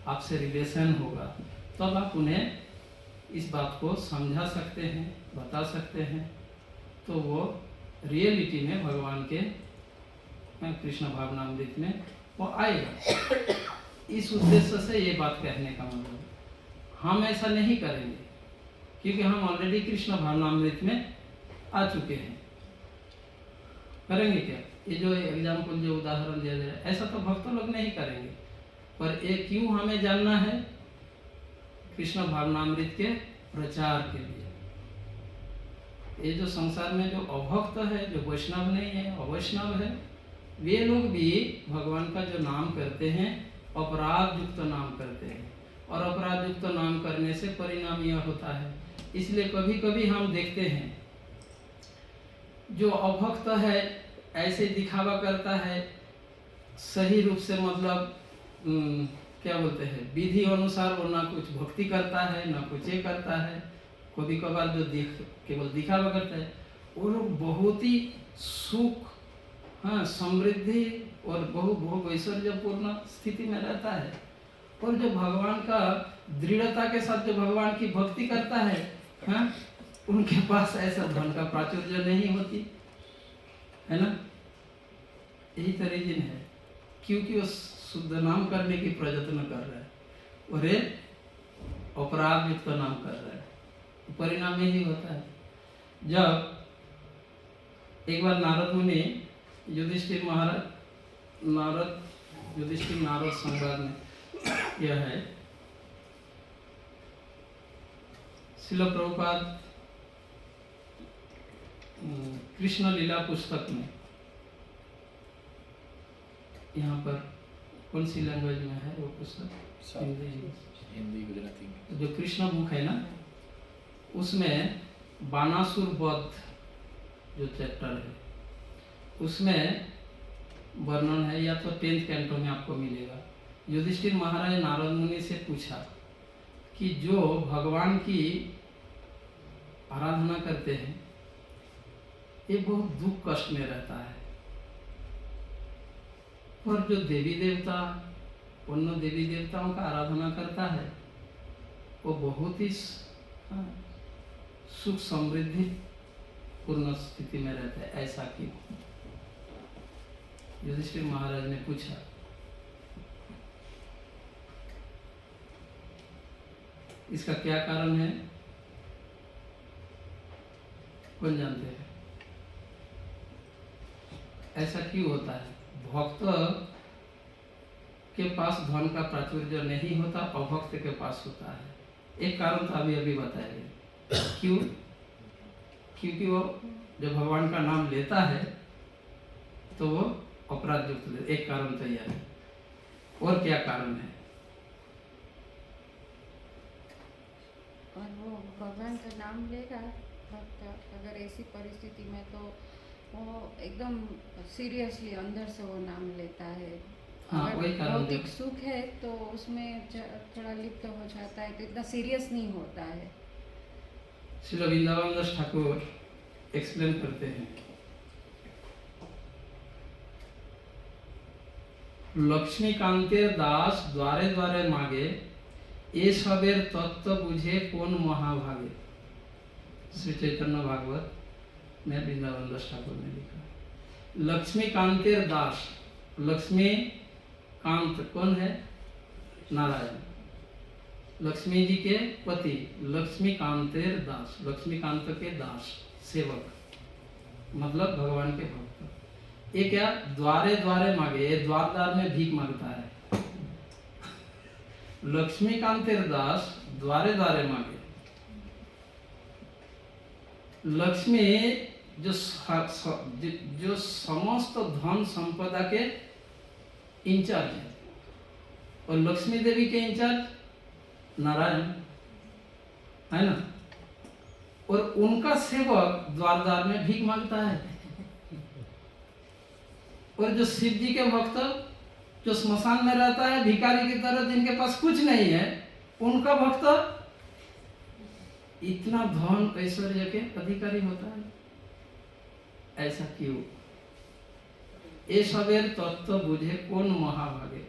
S1: आपसे रिलेशन होगा, तब आप उन्हें इस बात को समझा सकते हैं, बता सकते हैं, तो वो रियलिटी में भगवान के कृष्ण भावनामृत में वो आएगा। इस उद्देश्य से ये बात कहने का मतलब, हम ऐसा नहीं करेंगे क्योंकि हम ऑलरेडी कृष्ण भावनामृत में आ चुके हैं। करेंगे क्या? ये जो एग्जाम्पल, जो उदाहरण दिया जाए, ऐसा तो भक्त लोग नहीं करेंगे। पर ये क्यों हमें जानना है? कृष्ण भावनामृत के प्रचार के लिए। ये जो संसार में जो अभक्त है, जो वैष्णव नहीं है, अवैष्णव है, वे लोग भी भगवान का जो नाम करते हैं, अपराध युक्त नाम करते हैं। और अपराध युक्त नाम करने से परिणाम यह होता है। इसलिए कभी कभी हम देखते हैं जो अभक्त है ऐसे दिखावा करता है, सही रूप से मतलब क्या बोलते हैं, विधि अनुसार वो ना कुछ भक्ति करता है, ना कुछ ये करता है। कभी कभार जो केवल दिखावा करता है, वो लोग बहुत ही सुख, समृद्धि और भोग ऐश्वर्यपूर्ण स्थिति में रहता है। और जो भगवान का दृढ़ता के साथ जो भगवान की भक्ति करता है, उनके पास ऐसा धन का प्राचुर्य नहीं होती है ना। यही तो रीजन है क्योंकि वो शुद्ध नाम करने की प्रयत्न कर रहा है और ये अपराध युक्त नाम कर रहा है, तो परिणाम यही होता है। जब एक बार नारद मुनि युधिष्ठिर नारद संवाद में यह है, श्रील प्रभुपाद कृष्ण लीला पुस्तक में, यहाँ पर कौन सी लैंग्वेज में है वो पुस्तक?
S4: हिंदी गुजराती में।
S1: जो कृष्ण बुक है ना, उसमें बानासुर वध जो चैप्टर है उसमें वर्णन है, या तो 10th कैंटो में आपको मिलेगा। युधिष्ठिर महाराज नारद मुनि से पूछा कि जो भगवान की आराधना करते हैं ये बहुत दुख कष्ट में रहता है, और जो देवी देवता अन्य देवी देवताओं का आराधना करता है वो बहुत ही सुख समृद्धि पूर्ण स्थिति में रहता है, ऐसा क्यों? युधिष्ठिर महाराज ने पूछा। इसका क्या कारण है, कौन जानते हैं? ऐसा क्यों होता है? भक्त के पास धन का प्राचुर्य नहीं होता, अभक्त के पास होता है। एक कारण तो अभी अभी बताया। क्यों? क्योंकि वो जब भगवान का नाम लेता है तो वो अपराध युक्त लेता, एक कारण तो यह है। और क्या कारण है?
S5: और वो भगवान का नाम लेगा भक्त, अगर ऐसी परिस्थिति में तो वो एकदम सीरियसली अंदर से वो नाम लेता है।
S1: हाँ,
S5: अगर
S1: वही कारण
S5: भौतिक सुख है तो उसमें थोड़ा लिप्त हो जाता है, तो इतना सीरियस नहीं होता है।
S1: श्री वृंदावन दास ठाकुर एक्सप्लेन करते हैं, लक्ष्मीकांतेर दास द्वारे द्वारे मागे, ये सबेर तत्व बुझे कौन महाभागे। श्री चैतन्य भागवत में वृंदावन दास ठाकुर ने लिखा। लक्ष्मीकांतेर दास, लक्ष्मी कांत कौन है? नारायण। लक्ष्मी जी के पति, लक्ष्मीकांतेर दास, लक्ष्मीकांत के दास, सेवक, मतलब भगवान के भक्त। ये क्या? द्वारे द्वारे मांगे, ये द्वार द्वार में भीख मांगता है। लक्ष्मीकांतेर दास द्वारे द्वारे मांगे। लक्ष्मी जो समस्त धन संपदा के इंचार्ज है, और लक्ष्मी देवी के इंचार्ज नारायण है ना, और उनका सेवक द्वार द्वार में भीख मांगता है। और जो शिव जी के भक्त जो स्मशान में रहता है भिखारी की तरह, जिनके पास कुछ नहीं है, उनका भक्त इतना धन ऐश्वर्य के अधिकारी होता है। ऐसा क्यों? ये सबेर तत्व बुझे कौन महाभागे।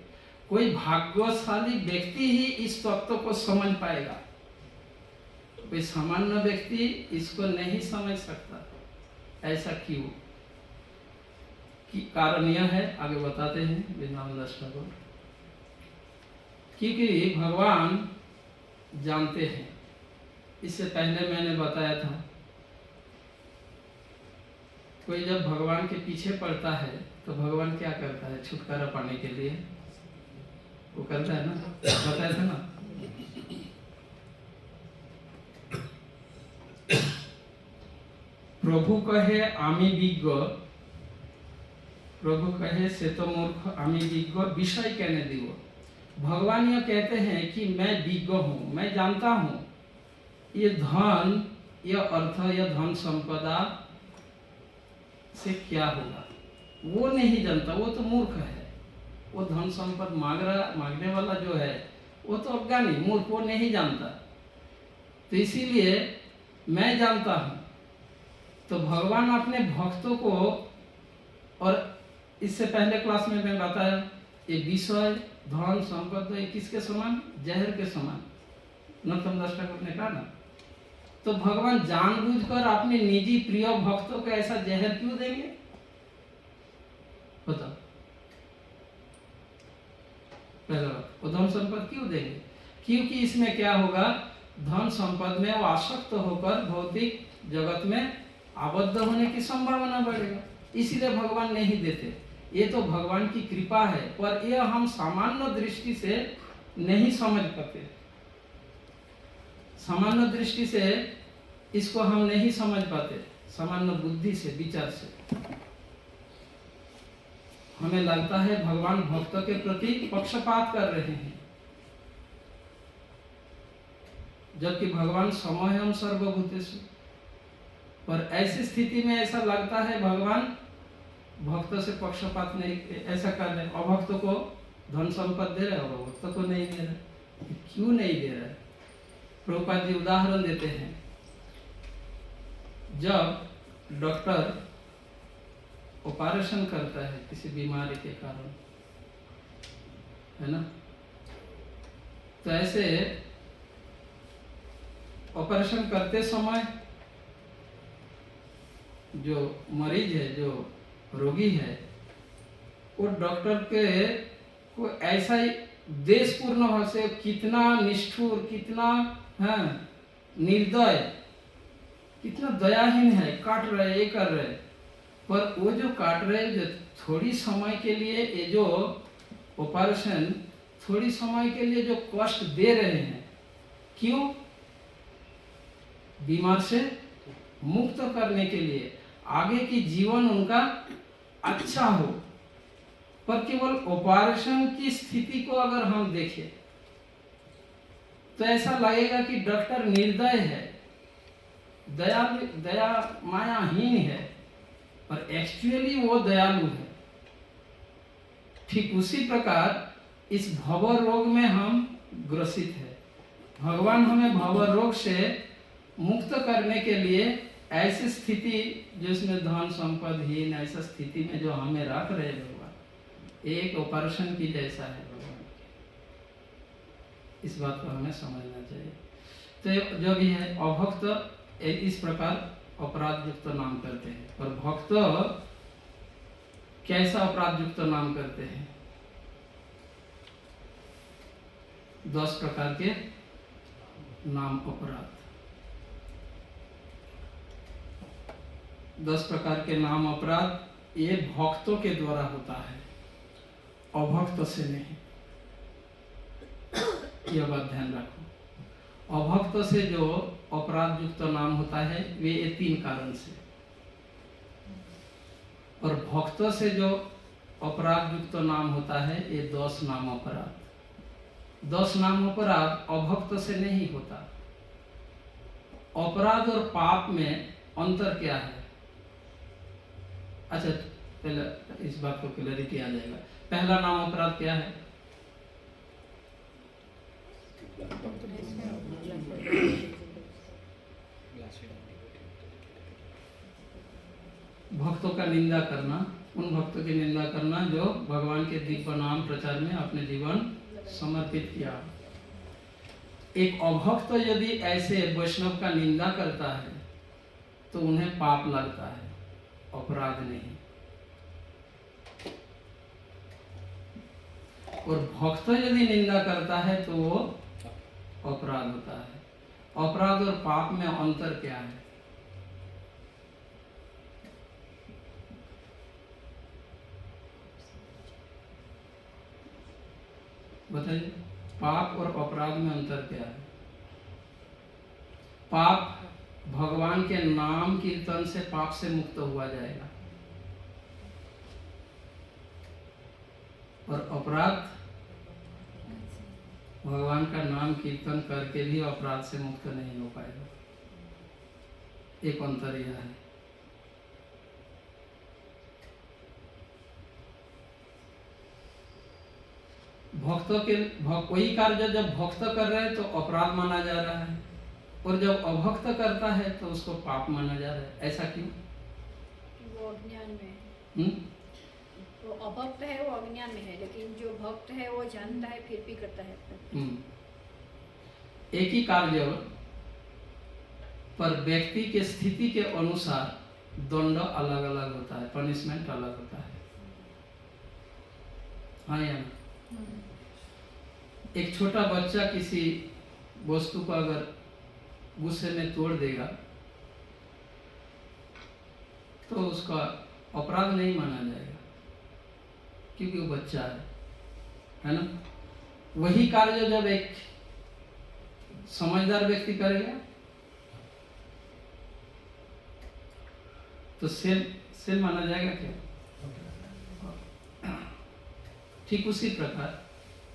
S1: कोई भाग्यशाली व्यक्ति ही इस तत्व को समझ पाएगा, कोई सामान्य व्यक्ति इसको नहीं समझ सकता। ऐसा क्यों? कि कारण यह है, आगे बताते हैं वृंदावन दास ठाकुर, क्योंकि भगवान जानते हैं। इससे पहले मैंने बताया था, कोई जब भगवान के पीछे पड़ता है तो भगवान क्या करता है छुटकारा पाने के लिए? वो करता है ना, बताया था ना। प्रभु कहे आमी विज्ञ, प्रभु कहे से तो मूर्ख आमी विज्ञ, विषय कहने दियो। भगवान यह कहते हैं कि मैं विज्ञ हूँ, मैं जानता हूँ ये धन, यह अर्थ, यह धन संपदा से क्या होगा, वो नहीं जानता। वो तो मूर्ख है। वो धन संपद मांगने वाला जो है वो तो अज्ञानी मूर्ख, वो नहीं जानता। तो इसीलिए मैं जानता हूँ। तो भगवान अपने भक्तों को, और इससे पहले क्लास में मैं बताया, ये विषय धन संपद ये किसके समान? जहर के समान। नरोत्तम दास ठाकुर ने कहा ना। तो भगवान जानबूझकर अपने निजी प्रिय भक्तों को ऐसा जहर क्यों देंगे? बताओ। पहला बात, वो धन संपद क्यों देंगे? क्योंकि इसमें क्या होगा, धन संपद में वो आसक्त होकर भौतिक जगत में आबद्ध होने की संभावना बढ़ेगा, इसीलिए भगवान नहीं देते। ये तो भगवान की कृपा है, पर यह हम सामान्य दृष्टि से नहीं समझ पाते। सामान्य दृष्टि से इसको हम नहीं समझ पाते, सामान्य बुद्धि से, विचार से हमें लगता है भगवान भक्तों के प्रति पक्षपात कर रहे हैं, जबकि भगवान समयम सर्वभूतेषु। पर ऐसी स्थिति में ऐसा लगता है भगवान भक्तों से पक्षपात नहीं, ऐसा कर रहे, अभक्तों को धन संपद दे रहे, अभक्तों को नहीं दे रहे। क्यों नहीं दे रहे? प्रभुपाद जी उदाहरण देते हैं, जब डॉक्टर ऑपरेशन करता है किसी बीमारी के कारण, है ना, तो ऐसे ऑपरेशन करते समय जो मरीज है, जो रोगी है, वो डॉक्टर के को ऐसा ही देशपूर्ण भाव से, कितना निष्ठुर, कितना निर्दय, कितना दयाहीन है, काट रहे, ये कर रहे, पर वो जो काट रहे, जो थोड़ी समय के लिए, ये जो ऑपरेशन थोड़ी समय के लिए जो कष्ट दे रहे हैं, क्यों? बीमार से मुक्त करने के लिए, आगे की जीवन उनका अच्छा हो। पर केवल ऑपरेशन की स्थिति को अगर हम देखें तो ऐसा लगेगा कि डॉक्टर निर्दय है, दया मायाहीन है, पर एक्चुअली वो दयालु है। ठीक उसी प्रकार इस भव रोग में हम ग्रसित है। भगवान हमें भव रोग से मुक्त करने के लिए ऐसी स्थिति, जिसमें धन संपदहीन, ऐसा स्थिति में जो हमें रख रहे भगवान, एक ऑपरेशन की जैसा है भगवान। इस बात को हमें समझना चाहिए। तो जो भी है, अभक्त इस प्रकार अपराध युक्त नाम करते हैं, और भक्त कैसा अपराध युक्त नाम करते हैं? 10 प्रकार के नाम अपराध। 10 प्रकार के नाम अपराध ये भक्तों के द्वारा होता है, अभक्त से नहीं। यह बात ध्यान रखो। अभक्त से जो अपराध युक्त नाम होता है वे ये 3 कारण से, और भक्त से जो अपराध युक्त नाम होता है ये 10 नाम अपराध। 10 नाम अपराध अभक्त से नहीं होता। अपराध और पाप में अंतर क्या है? अच्छा, पहले इस बात को क्लैरिटी आ जाएगा। पहला नाम अपराध क्या है? भक्तों का निंदा करना, उन भक्तों की निंदा करना जो भगवान के दिव्य नाम प्रचार में अपने जीवन समर्पित किया। एक अभक्त यदि ऐसे वैष्णव का निंदा करता है तो उन्हें पाप लगता है, अपराध नहीं। और भक्त यदि निंदा करता है तो वो अपराध होता है। अपराध और पाप में अंतर क्या है? बताइए, पाप और अपराध में अंतर क्या है? पाप भगवान के नाम कीर्तन से पाप से मुक्त हुआ जाएगा, और अपराध भगवान का नाम कीर्तन करके भी अपराध से मुक्त नहीं हो पाएगा। एक अंतर यह है। भक्तों के कोई कार्य जब भक्त कर रहे हैं तो अपराध माना जा रहा है, और जब अभक्त करता है तो उसको पाप माना जा रहा है। ऐसा क्यों?
S6: वो अज्ञान में है। वो अभक्त है, वो अज्ञान में है, लेकिन जो भक्त है वो जानता है फिर भी करता है।
S1: एक ही कार्य पर व्यक्ति के स्थिति के अनुसार दंड अलग अलग होता है, पनिशमेंट अलग होता है। हाँ या ना? एक छोटा बच्चा किसी वस्तु को अगर गुस्से में तोड़ देगा तो उसका अपराध नहीं माना जाएगा, क्योंकि वो बच्चा है ना। वही कार्य जब एक समझदार व्यक्ति करेगा तो सेल माना जाएगा क्या? ठीक उसी प्रकार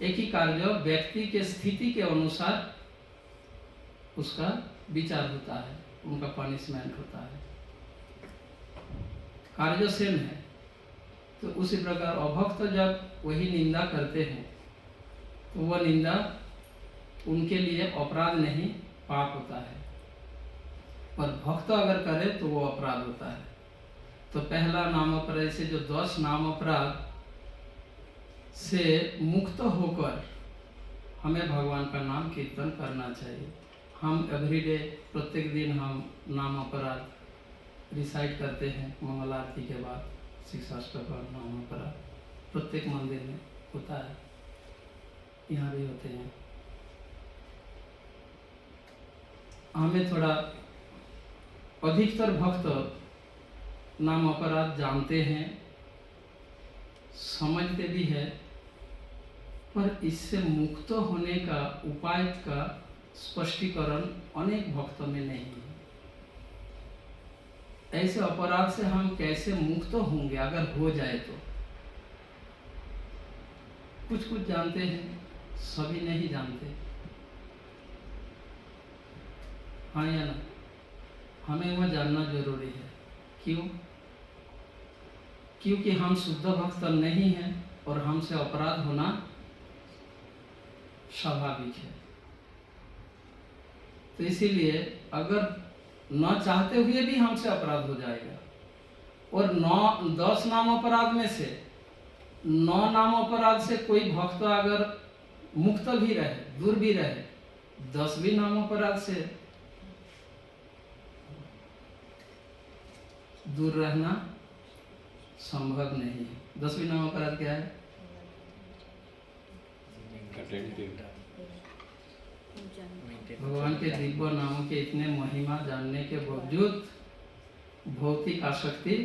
S1: एक ही कार्य व्यक्ति के स्थिति के अनुसार उसका विचार होता है, उनका पनिशमेंट होता है। कार्य सेम है। तो उसी प्रकार अभक्त जब वही निंदा करते हैं तो वह निंदा उनके लिए अपराध नहीं, पाप होता है, और भक्त अगर करे तो वो अपराध होता है। तो पहला नाम अपराध से जो 10 नाम अपराध से मुक्त होकर हमें भगवान का नाम कीर्तन करना चाहिए। हम एवरीडे प्रत्येक दिन हम नाम अपराध रिसाइट करते हैं मंगल आरती के बाद 6 अष्टक नाम अपराध प्रत्येक मंदिर में होता है, यहाँ भी होते हैं। हमें थोड़ा अधिकतर भक्त नाम अपराध जानते हैं, समझते भी है, पर इससे मुक्त होने का उपाय का स्पष्टीकरण अनेक भक्तों में नहीं है। ऐसे अपराध से हम कैसे मुक्त होंगे अगर हो जाए तो? कुछ कुछ जानते हैं, सभी नहीं जानते, हाँ या ना? हमें वह जानना जरूरी है। क्यों? क्योंकि हम शुद्ध भक्त नहीं हैं और हमसे अपराध होना स्वाभाविक है। तो इसीलिए अगर न चाहते हुए भी हमसे अपराध हो जाएगा, और 10 नाम अपराध में से 9 नाम अपराध से कोई भक्त अगर मुक्त भी रहे, दूर भी रहे, 10वीं नाम अपराध से दूर रहना संभव नहीं है। 10वीं नाम अपराध क्या है? भगवान के दिव्य नामों के इतने महिमा जानने के बावजूद भौतिक आसक्ति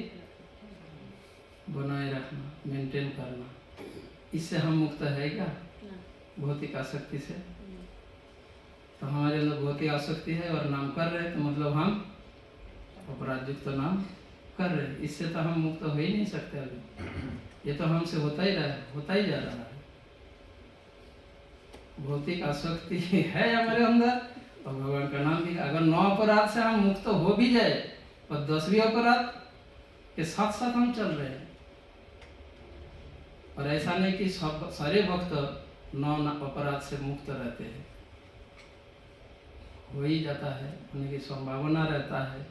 S1: बनाए रखना, मेंटेन करना, इससे हम मुक्त है क्या? भौतिक आसक्ति से। तो हमारे अंदर भौतिक आसक्ति है और नाम कर रहे हैं, तो मतलब हम अपराध युक्त नाम कर रहे हैं। इससे तो हम मुक्त हो ही नहीं सकते अभी। ये तो हमसे होता ही जा रहा है। भौतिक आसक्ति है हमारे अंदर और भगवान का नाम भी। अगर 9 अपराध से हम मुक्त हो भी जाए और 10वीं अपराध के साथ साथ हम चल रहे हैं, और ऐसा नहीं कि सब सारे भक्त 9 अपराध से मुक्त रहते हैं। हो ही जाता है, होने की संभावना रहता है,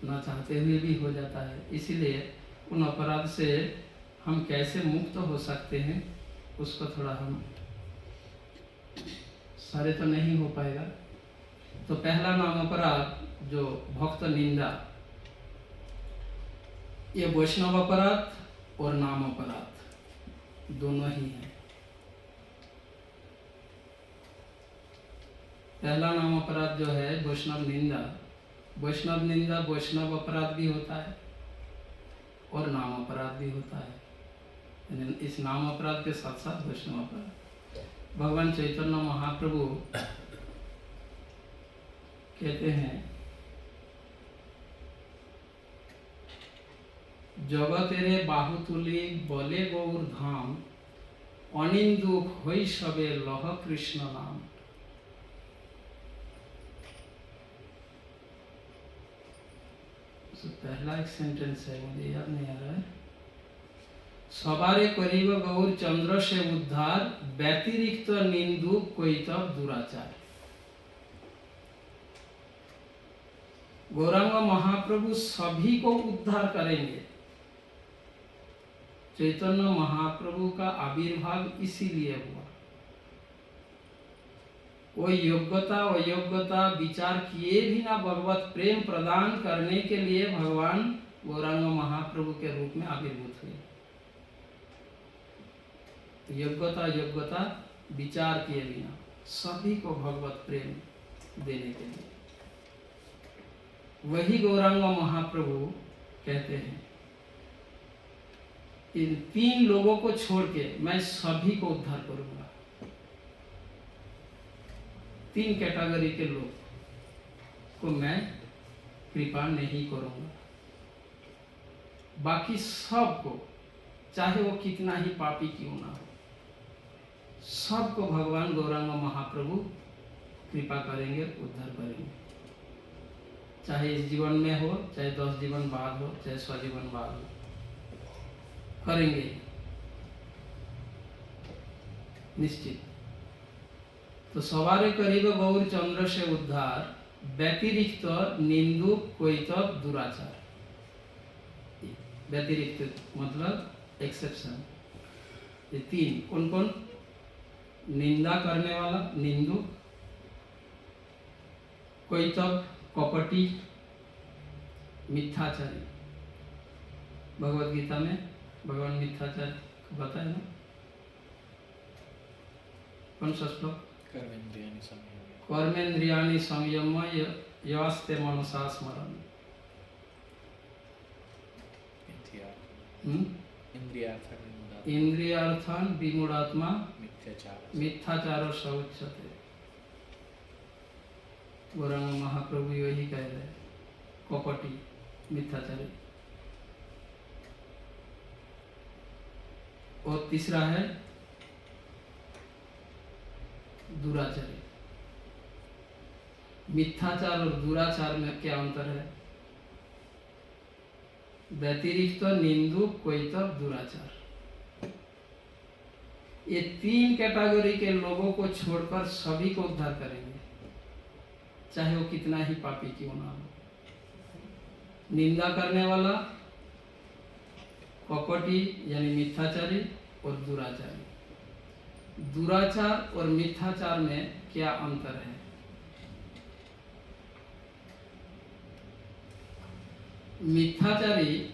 S1: ना चाहते हुए भी हो जाता है। इसीलिए उन अपराध से हम कैसे मुक्त हो सकते हैं उसको थोड़ा हम, सारे तो नहीं हो पाएगा। तो पहला नाम अपराध जो भक्त निंदा, ये वैष्णव अपराध और नाम अपराध दोनों ही है। पहला नाम अपराध जो है वैष्णव निंदा, वैष्णव अपराध भी होता है और नाम अपराध भी होता है। इस नाम अपराध के साथ साथ वैष्णव अपराध। भगवान चैतन्य महाप्रभु कहते हैं, जगत तेरे बाहुतुली बले गौर धाम, अनिंदुक होई सबे लह कृष्ण नाम। तो पहला एक सेंटेंस है, मुझे याद नहीं आ रहा है। सवारे करीब गौर चंद्र से उद्धार, व्यतिरिक्त निंदु कोई तब दुराचार। गौरांग महाप्रभु सभी को उद्धार करेंगे। चैतन्य महाप्रभु का आविर्भाव इसीलिए हुआ। वो योग्यता अयोग्यता विचार किए भी ना भगवत प्रेम प्रदान करने के लिए भगवान गौरांग महाप्रभु के रूप में आविर्भूत हुए। योग्यता विचार किए बिना सभी को भगवत प्रेम देने के लिए। वही गौरांग महाप्रभु कहते हैं, इन 3 लोगों को छोड़ के मैं सभी को उद्धार करूंगा। 3 कैटेगरी के लोग को मैं कृपा नहीं करूंगा, बाकी सबको, चाहे वो कितना ही पापी क्यों ना हो, सबको भगवान गौरांग महाप्रभु कृपा करेंगे, उद्धार करेंगे। चाहे इस जीवन में हो, चाहे 10 जीवन बाद हो, चाहे 100 जीवन बाद हो, करेंगे निश्चित। तो सवारे करीब गौर चंद्र से उद्धार, व्यतिरिक्त निंदु कोइतव दुराचार। व्यतिरिक्त मतलब एक्सेप्शन। ये 3 कौन कौन? निंदा करने वाला निंदु, कोइतव कपटी, मिथ्याचारी। भगवत गीता में भगवान मिथ्याचारी बताए ना, कौन सा श्लोक?
S4: कर्मेन्द्रियाणि संयम्य
S1: कर्मेन्द्रियाणि संयम्य यस्ते मनसा स्मरन्। इंद्रियार्थान विमूढ़ात्मा मिथ्याचार स उच्यते। गौरांग महाप्रभु यही कह रहे हैं, कपटी, मिथ्याचारी। और तीसरा है दुराचारी। मिथ्याचार और दुराचार में क्या अंतर है? व्यतिरिक्त निंदु कोइतव दुराचार। ये 3 कैटेगरी के लोगों को छोड़कर सभी को उद्धार करेंगे, चाहे वो कितना ही पापी क्यों ना हो। निंदा करने वाला, कपटी यानी मिथ्याचारी, और दुराचारी। दुराचार और मिथ्याचार में क्या अंतर है? मिथ्याचारी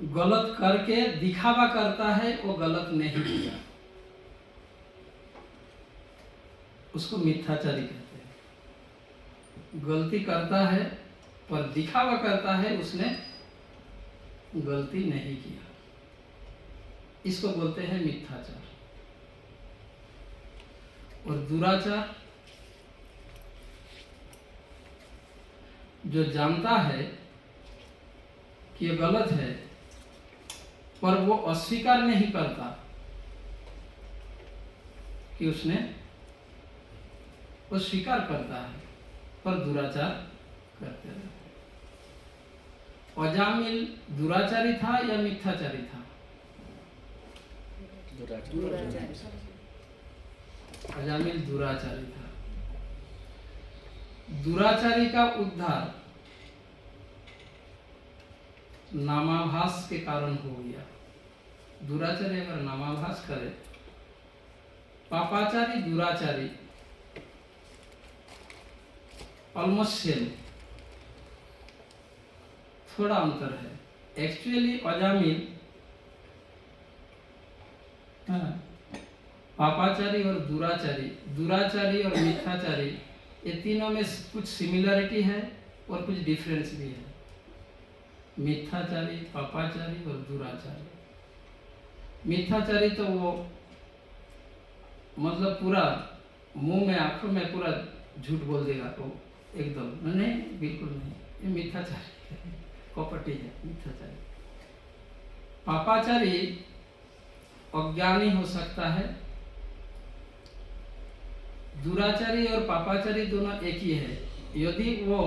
S1: गलत करके दिखावा करता है, वो गलत नहीं किया, उसको मिथ्याचारी कहते हैं। गलती करता है पर दिखावा करता है उसने गलती नहीं किया, इसको बोलते हैं मिथ्याचार। और दुराचार जो जानता है कि ये गलत है पर वो अस्वीकार नहीं करता कि उसने, वो स्वीकार करता है पर दुराचार करते रहते। अजामिल दुराचारी था या मिथ्याचारी था? अजामिल दुराचारी था। दुराचारी का उद्धार नामाभास के कारण हो गया। दुराचारी अगर नामाभास करे, पापाचारी दुराचारी ऑलमोस्ट सेम, थोड़ा अंतर है। एक्चुअली अजामिल पापाचारी और दुराचारी, दुराचारी और मिथ्याचारी, ये तीनों में कुछ सिमिलरिटी है और कुछ डिफरेंस भी है। मिथ्याचारी, पापाचारी और दुराचारी। मिथ्याचारी तो वो मतलब पूरा मुंह में आंखों में पूरा झूठ बोल देगा, तो एकदम नहीं, बिल्कुल नहीं, ये मिथ्याचारी है, कपटी है मिथ्याचारी। पापाचारी अज्ञानी हो सकता है। दुराचारी और पापाचारी दोनों एक ही है। यदि वो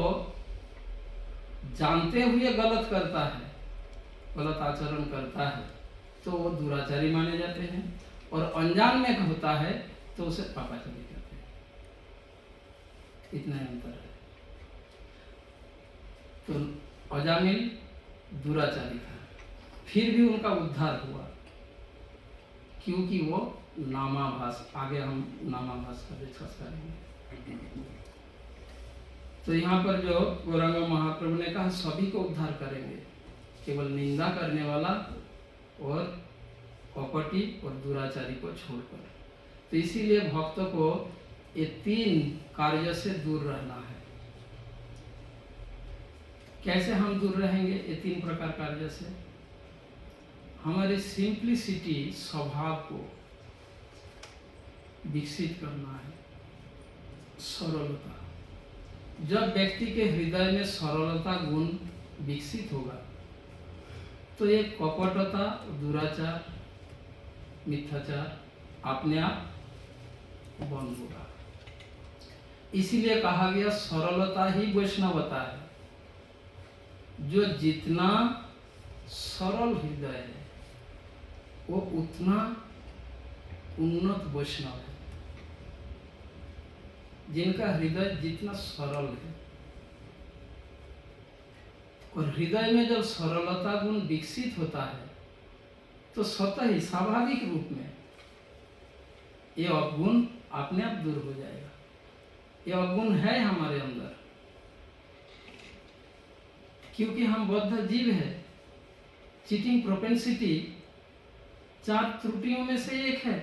S1: जानते हुए गलत करता है, गलत आचरण करता है, तो वो दुराचारी माने जाते हैं, और अनजान में होता है तो उसे पापाचारी कहते हैं। इतना अंतर है। तो अजामिल दुराचारी था, फिर भी उनका उद्धार हुआ क्योंकि वो नामाभास, आगे हम नामाभास का डिस्कस करेंगे। तो यहाँ पर जो गौरांग महाप्रभु ने कहा सभी को उद्धार करेंगे, केवल निंदा करने वाला और कपटी और दुराचारी को छोड़कर। तो इसीलिए भक्तों को ये 3 कार्य से दूर रहना है। कैसे हम दूर रहेंगे ये 3 प्रकार कार्य से? हमारी सिंप्लिसिटी स्वभाव को विकसित करना है, सरलता। जब व्यक्ति के हृदय में सरलता गुण विकसित होगा तो ये कपटता, दुराचार, मिथ्याचार अपने आप बंद होगा। इसीलिए कहा गया सरलता ही वैष्णवता है। जो जितना सरल हृदय है वो उतना उन्नत वैष्णव है। जिनका हृदय जितना सरल है, और हृदय में जब सरलता गुण विकसित होता है तो स्वतः ही स्वाभाविक रूप में ये अवगुण अपने आप दूर हो जाएगा। ये अवगुण है हमारे अंदर, क्योंकि हम बद्ध जीव है। चीटिंग प्रोपेंसिटी 4 त्रुटियों में से एक है।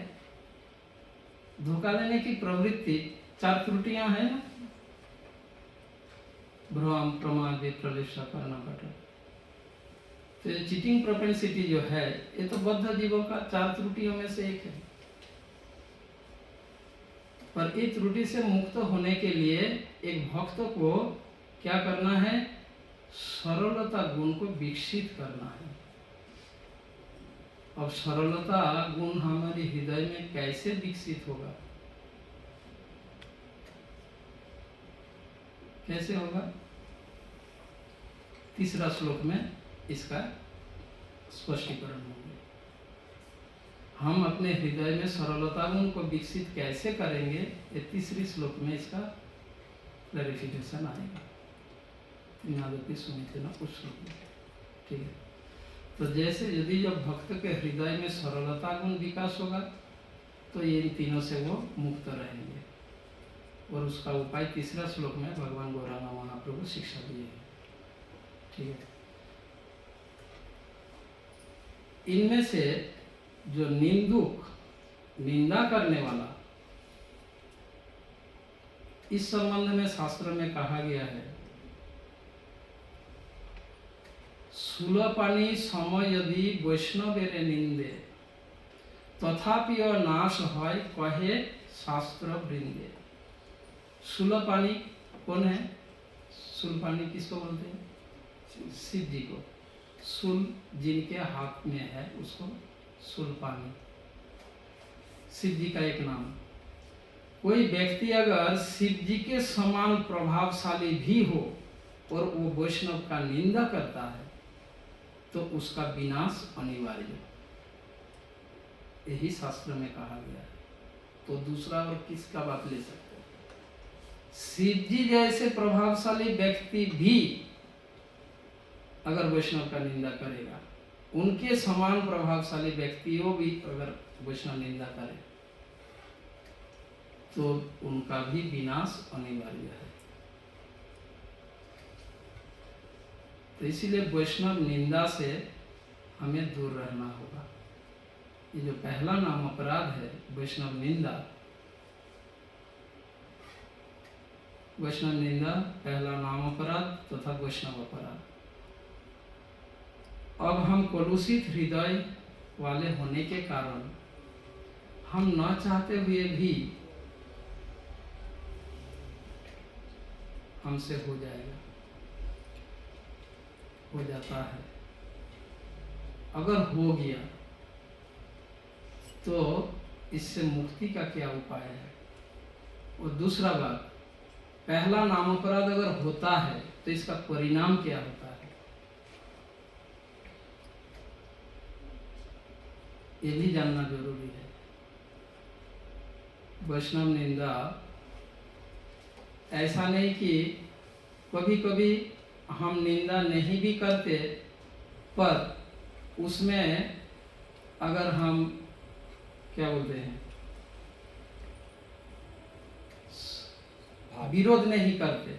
S1: धोखा देने की प्रवृत्ति 4 त्रुटियां है ना, भ्रम, प्रमाद, विप्रलिप्सा, कर्णकट। तो ये चीटिंग प्रोपेंसिटी जो है ये तो बद्ध जीवों का 4 त्रुटियों में से एक है। पर इस त्रुटि से मुक्त होने के लिए एक भक्त को क्या करना है? सरलता गुण को विकसित करना है। अब सरलता गुण हमारे हृदय में कैसे विकसित होगा? कैसे होगा? 3रा श्लोक में इसका स्पष्टीकरण होगा। हम अपने हृदय में सरलता गुण को विकसित कैसे करेंगे, ये 3रे श्लोक में इसका क्लैरिफिकेशन आएगा। सुनिए ना उस श्लोक में, ठीक है। तो जैसे यदि जब भक्त के हृदय में सरलता गुण विकास होगा तो ये इन तीनों से वो मुक्त रहेंगे। और उसका उपाय 3रा श्लोक में भगवान गौरांग महाप्रभु शिक्षा दिए हैं, ठीक है। इनमें से जो निंदुक, निंदा करने वाला, इस संबंध में शास्त्र में कहा गया है, सुलपानी समय यदि वैष्णवेरे निंदे तथापि नाश है कहे शास्त्र वृंदे। सुलपानी कौन है? सुलपानी किसको बोलते हैं? शिव जी को। सुल जिनके हाथ में है उसको सुलपानी, शिव जी का एक नाम। कोई व्यक्ति अगर शिव जी के समान प्रभावशाली भी हो और वो वैष्णव का निंदा करता है तो उसका विनाश अनिवार्य है, यही शास्त्र में कहा गया है। तो दूसरा और किसका बात ले सकते हैं? शिव जी जैसे प्रभावशाली व्यक्ति भी अगर वैष्णव का निंदा करेगा, उनके समान प्रभावशाली व्यक्तियों भी अगर वैष्णव निंदा करे तो उनका भी विनाश अनिवार्य है। तो इसीलिए वैष्णव निंदा से हमें दूर रहना होगा। ये जो पहला नाम अपराध है वैष्णव निंदा, वैष्णव निंदा पहला नाम अपराध तथा वैष्णव अपराध। अब हम कलुषित हृदय वाले होने के कारण हम न चाहते हुए भी हमसे हो जाएगा, हो जाता है। अगर हो गया तो इससे मुक्ति का क्या उपाय है? और दूसरा बात, पहला नाम अपराध अगर होता है तो इसका परिणाम क्या होता है, ये भी जानना जरूरी है। वैष्णव निंदा ऐसा नहीं कि कभी कभी हम निंदा नहीं भी करते, पर उसमें अगर हम क्या बोलते हैं विरोध नहीं करते,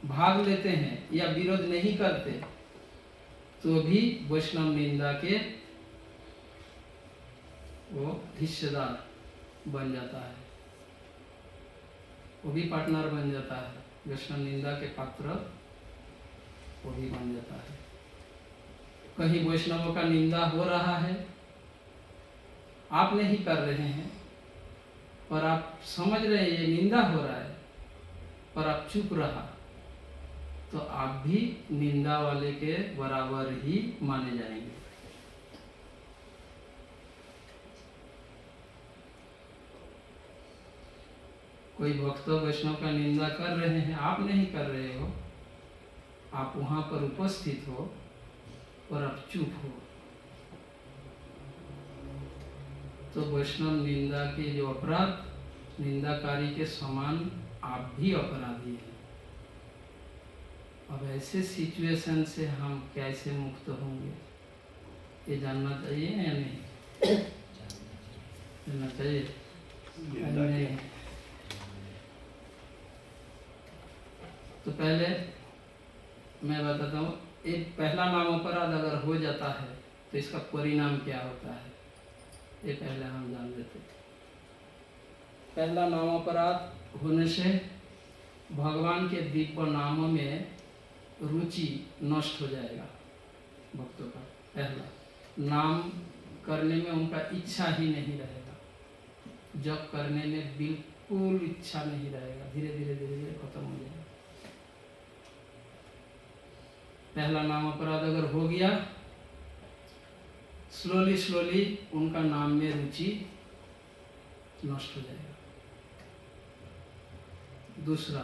S1: भाग लेते हैं या विरोध नहीं करते तो भी वैष्णव निंदा के वो हिस्सेदार बन जाता है, वो भी पार्टनर बन जाता है, वैष्णव निंदा के पात्र वो भी बन जाता है। कहीं वैष्णवों का निंदा हो रहा है, आप नहीं कर रहे हैं पर आप समझ रहे हैं ये निंदा हो रहा है, पर आप चुप रहा तो आप भी निंदा वाले के बराबर ही माने जाएंगे। कोई भक्त वैष्णव का निंदा कर रहे हैं, आप नहीं कर रहे हो, आप वहां पर उपस्थित हो और आप चुप हो, तो वैष्णव निंदा के जो अपराध, निंदाकारी के समान आप भी अपराधी हैं। अब ऐसे सिचुएशन से हम कैसे मुक्त होंगे, ये जानना चाहिए या नहीं? जानना चाहिए या नहीं? तो पहले मैं बताता हूँ, एक पहला नाम अपराध अगर हो जाता है तो इसका परिणाम क्या होता है, ये पहले हम जान लेते। पहला नाम अपराध होने से भगवान के दिव्य नामों में रुचि नष्ट हो जाएगा भक्तों का। पहला, नाम करने में उनका इच्छा ही नहीं रहेगा, जप करने में बिल्कुल इच्छा नहीं रहेगा, धीरे धीरे धीरे धीरे खत्म हो जाएगा। पहला नाम अपराध अगर हो गया, स्लोली स्लोली उनका नाम में रुचि नष्ट हो जाएगा। दूसरा,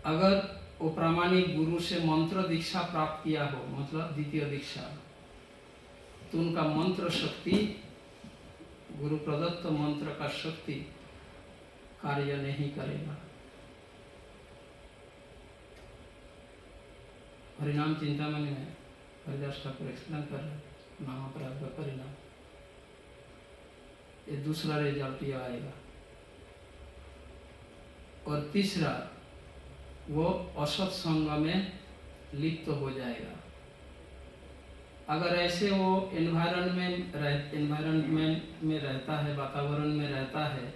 S1: अगर वो प्रामाणिक गुरु से मंत्र दीक्षा प्राप्त किया हो, मतलब द्वितीय दीक्षा, तो उनका मंत्र शक्ति, गुरु प्रदत्त मंत्र का शक्ति कार्य नहीं करेगा। परिणाम चिंतामणि में हरिदास ठाकुर एक्सप्लेन कर रहे हैं, नाम अपराध का परिणाम, ये दूसरा रिजल्ट ये आएगा। और तीसरा, वो असत संग में लिप्त हो जाएगा। अगर ऐसे वो एनवायरनमेंट में रहता है, वातावरण में रहता है,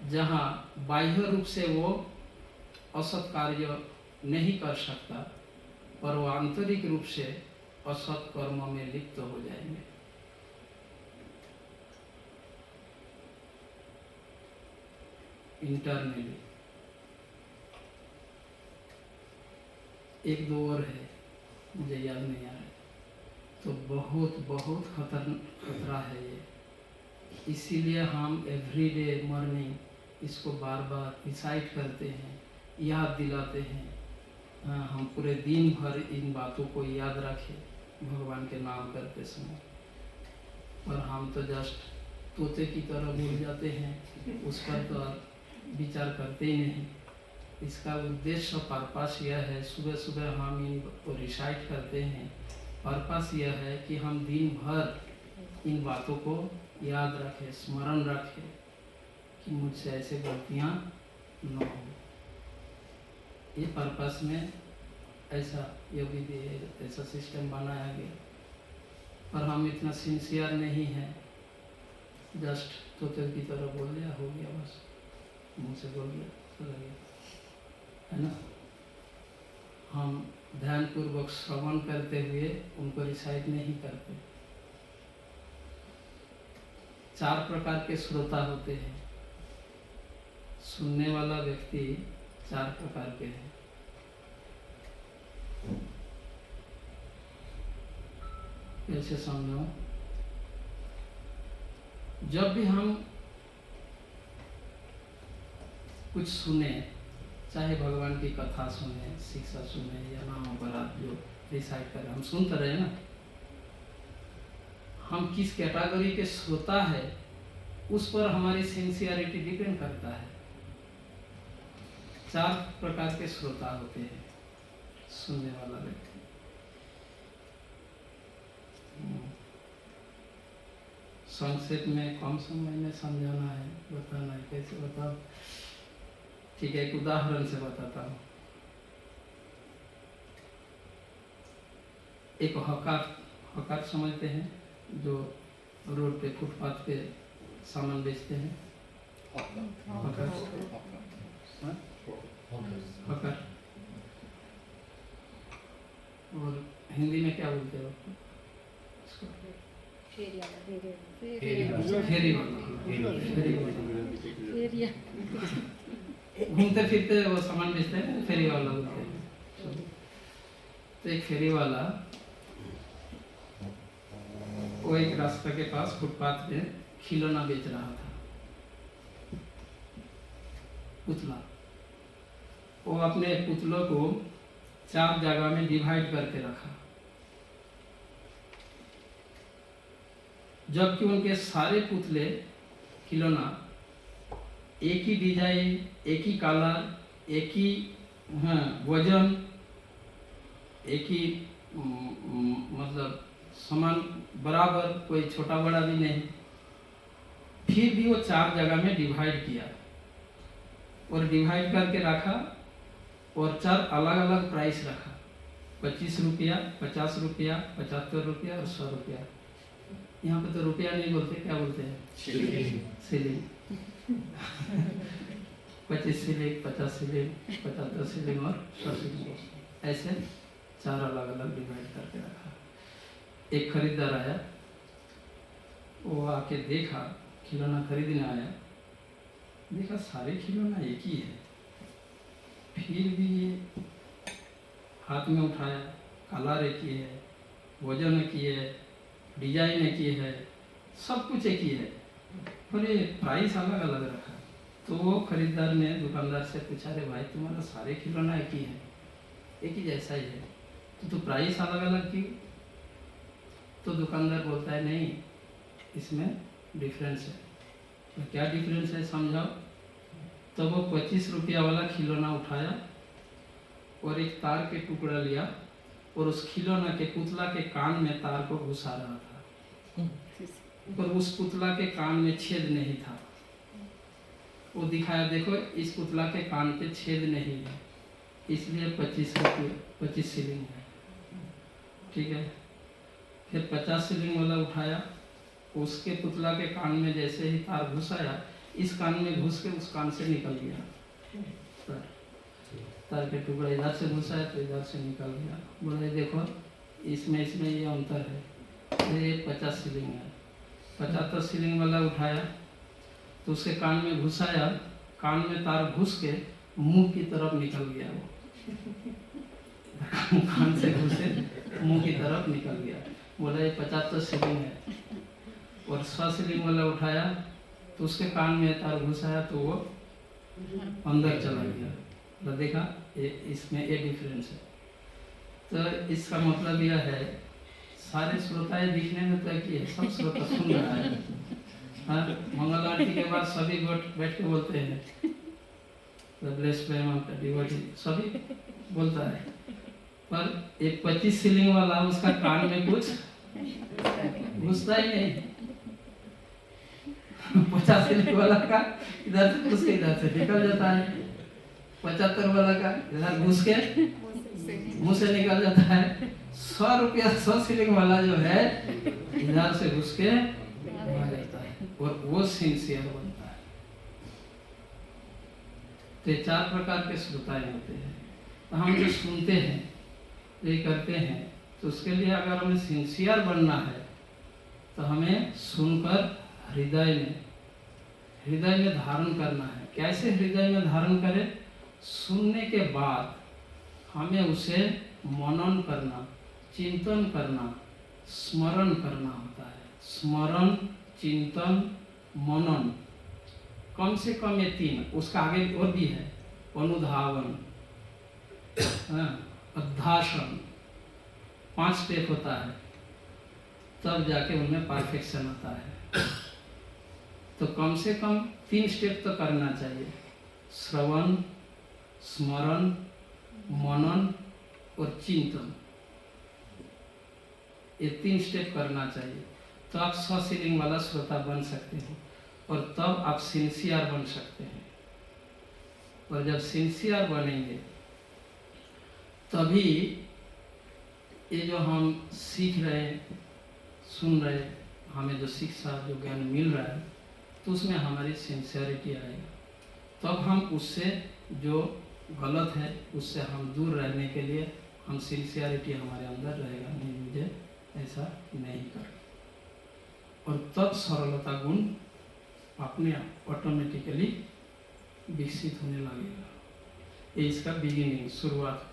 S1: जहाँ बाह्य रूप से वो असत कार्य नहीं कर सकता, पर वो आंतरिक रूप से असत कर्म में लिप्त हो जाएंगे। इंटरनली एक दो और है, मुझे याद नहीं आ रहा, तो बहुत बहुत खतरा है ये। इसीलिए हम एवरीडे मॉर्निंग इसको बार बार रिसाइट करते हैं, याद दिलाते हैं। हम पूरे दिन भर इन बातों को याद रखें भगवान के नाम करते समय, और हम तो जस्ट तोते की तरह भूल जाते हैं, उस पर तो विचार करते ही नहीं। इसका उद्देश्य, पर्पस यह है, सुबह सुबह हम इनको रिसाइट करते हैं, पर्पस यह है कि हम दिन भर इन बातों को याद रखें, स्मरण रखें कि मुझसे ऐसे गलतियाँ न हो। ये पर्पस में ऐसा योगी भी ऐसा सिस्टम बनाया गया, पर हम इतना सिंसियर नहीं हैं, जस्ट तोते की तरह बोल दिया, हो गया, बस मुँह से बोल दिया, चला गया, है ना। हम ध्यानपूर्वक श्रवण करते हुए उनको रिसाइट नहीं करते। 4 प्रकार के श्रोता होते हैं, सुनने वाला व्यक्ति 4 प्रकार के हैं। कैसे समझो? जब भी हम कुछ सुने, चाहे भगवान की कथा सुने, शिक्षा सुने, या नाम अपराध जो रिसाइट कर रहे, हम सुनते रहे ना, हम किस कैटेगरी के श्रोता है उस पर हमारी सिंसियरिटी डिपेंड करता है। 4 प्रकार के श्रोता होते हैं सुनने वाला व्यक्ति। संक्षेप में कम समय में समझाना है, बताना है, कैसे बताओ? ठीक है, एक उदाहरण से बताता हूँ। एक हकार समझते हैं, जो रोड पे फुटपाथ पे सामान बेचते हैं। हकार, हाँ? हकार, और हिंदी में क्या बोलते हो इसको?
S6: फेरिया
S1: फेरी वाला। घूमते फिरते वो सामान बेचते हैं, फेरी वाला बोलते हैं। तो एक फेरी वाला वो एक रास्ता के पास फुटपाथ पे खिलौना बेच रहा था, पुतला। वो अपने पुतलों को 4 जगह में डिवाइड करके रखा, जबकि उनके सारे पुतले खिलौना एक ही डिजाइन, एक ही कलर, एक ही वजन, एक ही मतलब समान बराबर, कोई छोटा बड़ा भी नहीं। फिर भी वो 4 जगह में डिवाइड किया और डिवाइड करके रखा, और 4 अलग अलग प्राइस रखा, 25 रुपया, 50 रुपया, 75 रुपया और 100 रुपया। यहाँ पे तो रुपया नहीं बोलते, क्या बोलते हैं? सिलिंग। 25 सिलिंग, 50 सिलिंग, 75 सिलिंग और 100 सिलिंग, ऐसे 4 अलग अलग डिवाइड करके रखा। एक खरीदार आया, वो आके देखा, खिलौना खरीदने आया, देखा सारे खिलौना एक ही है। फिर भी हाथ में उठाया, कलर एक ही है, वजन एक ही है, डिजाइन एक ही है, सब कुछ एक ही है, पर ये प्राइस अलग अलग रखा। तो वो खरीदार ने दुकानदार से पूछा, अरे भाई तुम्हारा सारे खिलौना एक ही है, एक ही जैसा ही है, तो प्राइस अलग अलग क्यों? तो दुकानदार बोलता है, नहीं, इसमें डिफरेंस है। तो क्या डिफरेंस है समझाओ। तो वो 25 रुपया वाला खिलौना उठाया और एक तार के टुकड़ा लिया और उस खिलौना के पुतला के कान में तार को घुसा रहा था, पर उस पुतला के कान में छेद नहीं था। वो दिखाया, देखो इस पुतला के कान पे छेद नहीं है, इसलिए 25 रुपये 25 सिलिंग है, ठीक है। फिर 50 सिलिंग वाला उठाया, उसके पुतला के कान में जैसे ही तार घुसाया, इस कान में घुस के उस कान से निकल गया तार के टुकड़ा, इधर से घुसाया तो इधर से निकल गया। बोले देखो इसमें ये अंतर है, ये 50 सिलिंग है। 75 सिलिंग वाला उठाया तो उसके कान में घुसाया, कान में तार घुस के मुंह की तरफ निकल गया, वो कान से घुसे मुंह की तरफ निकल गया। बोला ये 75 सिलिंग है। और 100 सिलिंग वाला उठाया तो उसके कान में तार घुसाया तो वो अंदर चला गया। तो देखा इसमें ये डिफरेंस है। तो इसका मतलब यह है, सारे श्रोताएं दिखने में तो कि सब श्रोता सुन रहा है। हाँ, मंगल आरती के बाद सभी बैठ के बोलते हैं, सभी बोलता है, पर एक 25 सिलिंग वाला उसका कान में कुछ घुसता ही नहीं। 50 सिलिंग वाला का इधर से घुस के इधर से निकल जाता है, 75 वाला का इधर घुस के मुंह से निकल जाता है। 100 रुपया 100 सिलिंग वाला जो है इधर से घुस के आ जाता है और वो सिंसियर बनता है। तो 4 प्रकार के श्रोताएं होते हैं। तो हम जो सुनते हैं, ये करते हैं, तो उसके लिए अगर हमें सिंसियर बनना है तो हमें सुनकर हृदय में धारण करना है। कैसे हृदय में धारण करें? सुनने के बाद हमें उसे मनन करना, चिंतन करना, स्मरण करना होता है। स्मरण, चिंतन, मनन, कम से कम ये 3, उसका आगे और भी है, अनुधावन, अध्यासन, 5 स्टेप होता है, तब जाके उनमें परफेक्शन आता है। तो कम से कम 3 स्टेप तो करना चाहिए, श्रवण, स्मरण, मनन और चिंतन। ये 3 स्टेप करना चाहिए, तो आप 100 सिलिंग वाला श्रोता बन सकते हैं और तब आप सिंसियर बन सकते हैं। और जब सिंसियर बनेंगे तभी ये जो हम सीख रहे हैं, सुन रहे हैं, हमें जो शिक्षा जो ज्ञान मिल रहा है, तो उसमें हमारी सिंसियरिटी आएगा। तब हम उससे जो गलत है उससे हम दूर रहने के लिए हम सिंसियरिटी हमारे अंदर रहेगा, नहीं मुझे ऐसा नहीं कर, और तब सरलता गुण अपने आप ऑटोमेटिकली विकसित होने लगेगा। ये इसका बिगिनिंग, शुरुआत।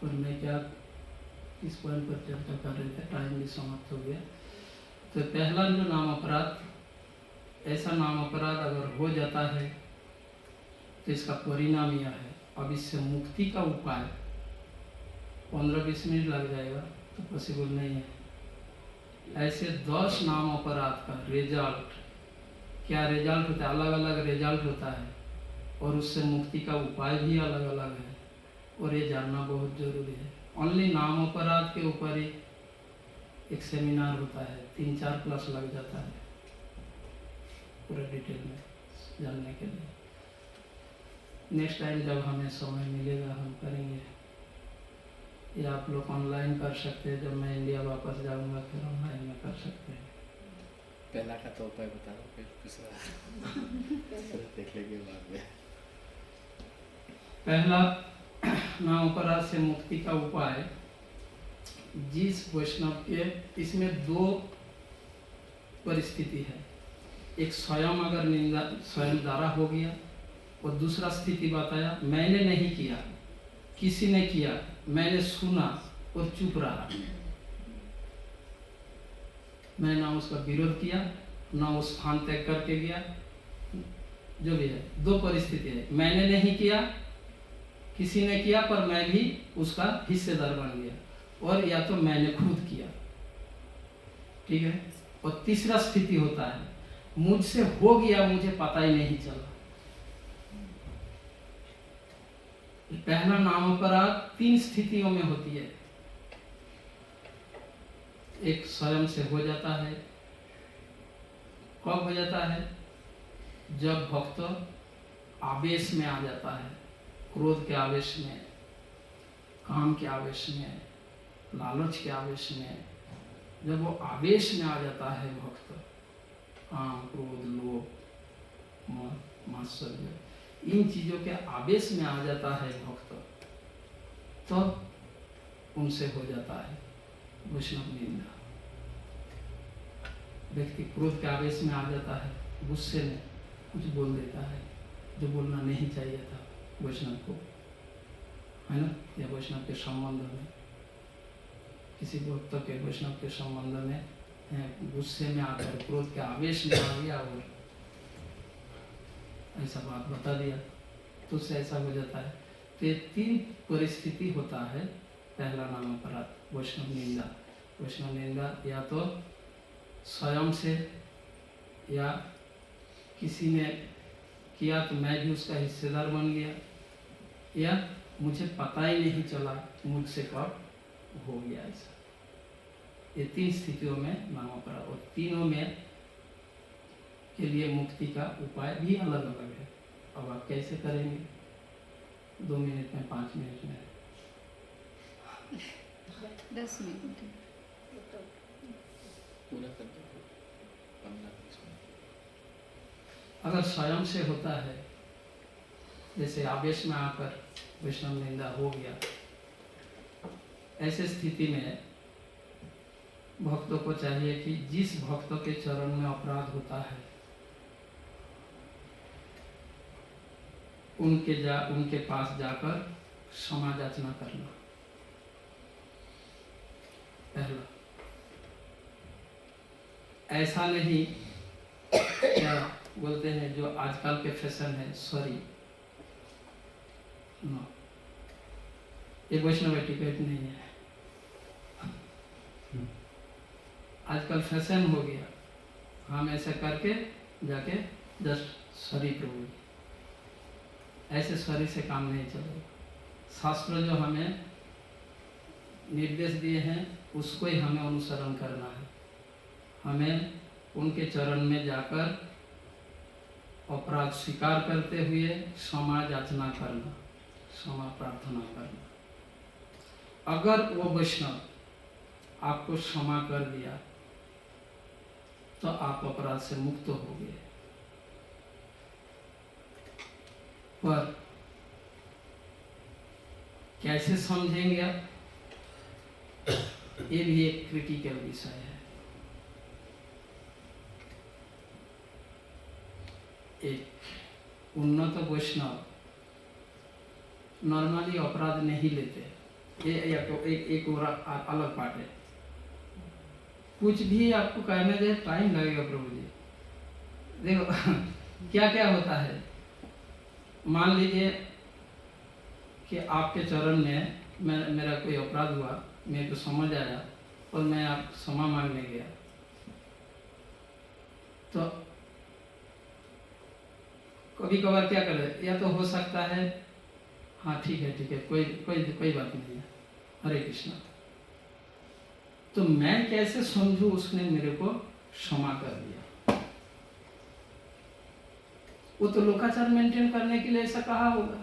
S1: और मैं क्या इस पॉइंट पर चर्चा कर रहे थे, टाइम भी समाप्त हो गया। तो पहला जो नाम अपराध, ऐसा नाम अपराध अगर हो जाता है तो इसका परिणाम यह है, अब इससे मुक्ति का उपाय 15-20 मिनट लग जाएगा तो पॉसिबल नहीं है। ऐसे 10 नाम अपराध का रिजल्ट, क्या रिजल्ट होता है, अलग अलग रिजल्ट होता है, और उससे मुक्ति का उपाय भी अलग अलग है, और ये जानना बहुत जरूरी है। ओनली नाम अपराध के ऊपर ही एक सेमिनार होता है, 3-4 क्लास लग जाता है पूरा डिटेल में जानने के लिए। नेक्स्ट टाइम जब हमें समय मिलेगा हम करेंगे, या आप लोग ऑनलाइन कर सकते हैं, जब मैं इंडिया वापस जाऊंगा फिर ऑनलाइन में कर सकते हैं।
S4: पहला का तो उपाय बता दो, फिर दूसरा देख लेंगे बाद में।
S1: पहला नाम अपराध से मुक्ति का उपाय, जिस वैष्णव के, इसमें 2 परिस्थिति है। एक स्वयं अगर निंदा स्वयं द्वारा हो गया, और दूसरा स्थिति बताया मैंने नहीं किया, किसी ने किया, मैंने सुना और चुप रहा, मैं ना उसका विरोध किया ना उस स्थान त्याग करके गया, जो भी है। 2 परिस्थिति है, मैंने नहीं किया, किसी ने किया पर मैं भी उसका हिस्सेदार बन गया, और या तो मैंने खुद किया, ठीक है। और तीसरा स्थिति होता है मुझसे हो गया, मुझे पता ही नहीं चला। पहला नाम अपराध 3 स्थितियों में होती है। एक स्वयं से हो जाता है, कब हो जाता है, जब भक्त आवेश में आ जाता है, क्रोध के आवेश में, काम के आवेश में, लालच के आवेश में। जब वो आवेश में आ जाता है भक्त, काम, क्रोध, लोभ, मात्सर्य, इन चीजों के आवेश में आ जाता है भक्त, तब उनसे हो जाता है वैष्णव निंदा। व्यक्ति क्रोध के आवेश में आ जाता है, गुस्से में कुछ बोल देता है जो बोलना नहीं चाहिए था वैष्णव को, है ना, या वैष्णव के संबंध में, किसी भक्त के वैष्णव के संबंध में गुस्से में आकर क्रोध के आवेश में आ गया और ऐसा बात बता दिया, तो उससे ऐसा हो जाता है। तो ये 3 परिस्थिति होता है पहला नाम अपराध, वैष्णव निंदा। वैष्णव निंदा या तो स्वयं से, या किसी ने किया तो मैं भी उसका हिस्सेदार बन गया, या मुझे पता ही नहीं चला मुझसे कब हो गया ऐसा। ये 3 स्थितियों में नाम अपराध, और तीनों में के लिए मुक्ति का उपाय भी अलग अलग है। अब आप कैसे करेंगे, 2 मिनट में, 5 मिनट में,
S5: 10 मिनट
S4: पूरा कर दो, 15-20 मिनट।
S1: अगर स्वयं से होता है, जैसे आवेश में आकर वैष्णव निंदा हो गया, ऐसे स्थिति में भक्तों को चाहिए कि जिस भक्तों के चरण में अपराध होता है उनके पास जाकर क्षमा याचना करना। पहला, ऐसा नहीं क्या बोलते हैं जो आजकल के फैशन है, सॉरी, नो, ये वैष्णव एटिकेट नहीं है। आजकल फैशन हो गया, हम ऐसे करके जाके जस्ट सॉरी प्रभु, ऐसे सॉरी से काम नहीं चलेगा। शास्त्र जो हमें निर्देश दिए हैं उसको ही हमें अनुसरण करना है। हमें उनके चरण में जाकर अपराध स्वीकार करते हुए क्षमा याचना करना, क्षमा प्रार्थना करना। अगर वो वैष्णव आपको क्षमा कर दिया तो आप अपराध से मुक्त हो गए। पर कैसे समझेंगे आप, ये भी एक क्रिटिकल विषय है। एक उन्नत वैष्णव नॉर्मली अपराध नहीं लेते, ये एक और अलग बात है। कुछ भी आपको कहने दे टाइम लगेगा प्रभु जी। देखो क्या क्या होता है, मान लीजिए कि आपके चरण में मेरा कोई अपराध हुआ, मेरे को समझ आया और मैं आप क्षमा मांगने गया, तो कभी कभार क्या करे, या तो हो सकता है हाँ ठीक है कोई बात नहीं है, हरे कृष्णा। तो मैं कैसे समझूं उसने मेरे को क्षमा कर दिया? वो तो लोकाचार मेंटेन करने के लिए ऐसा कहा होगा,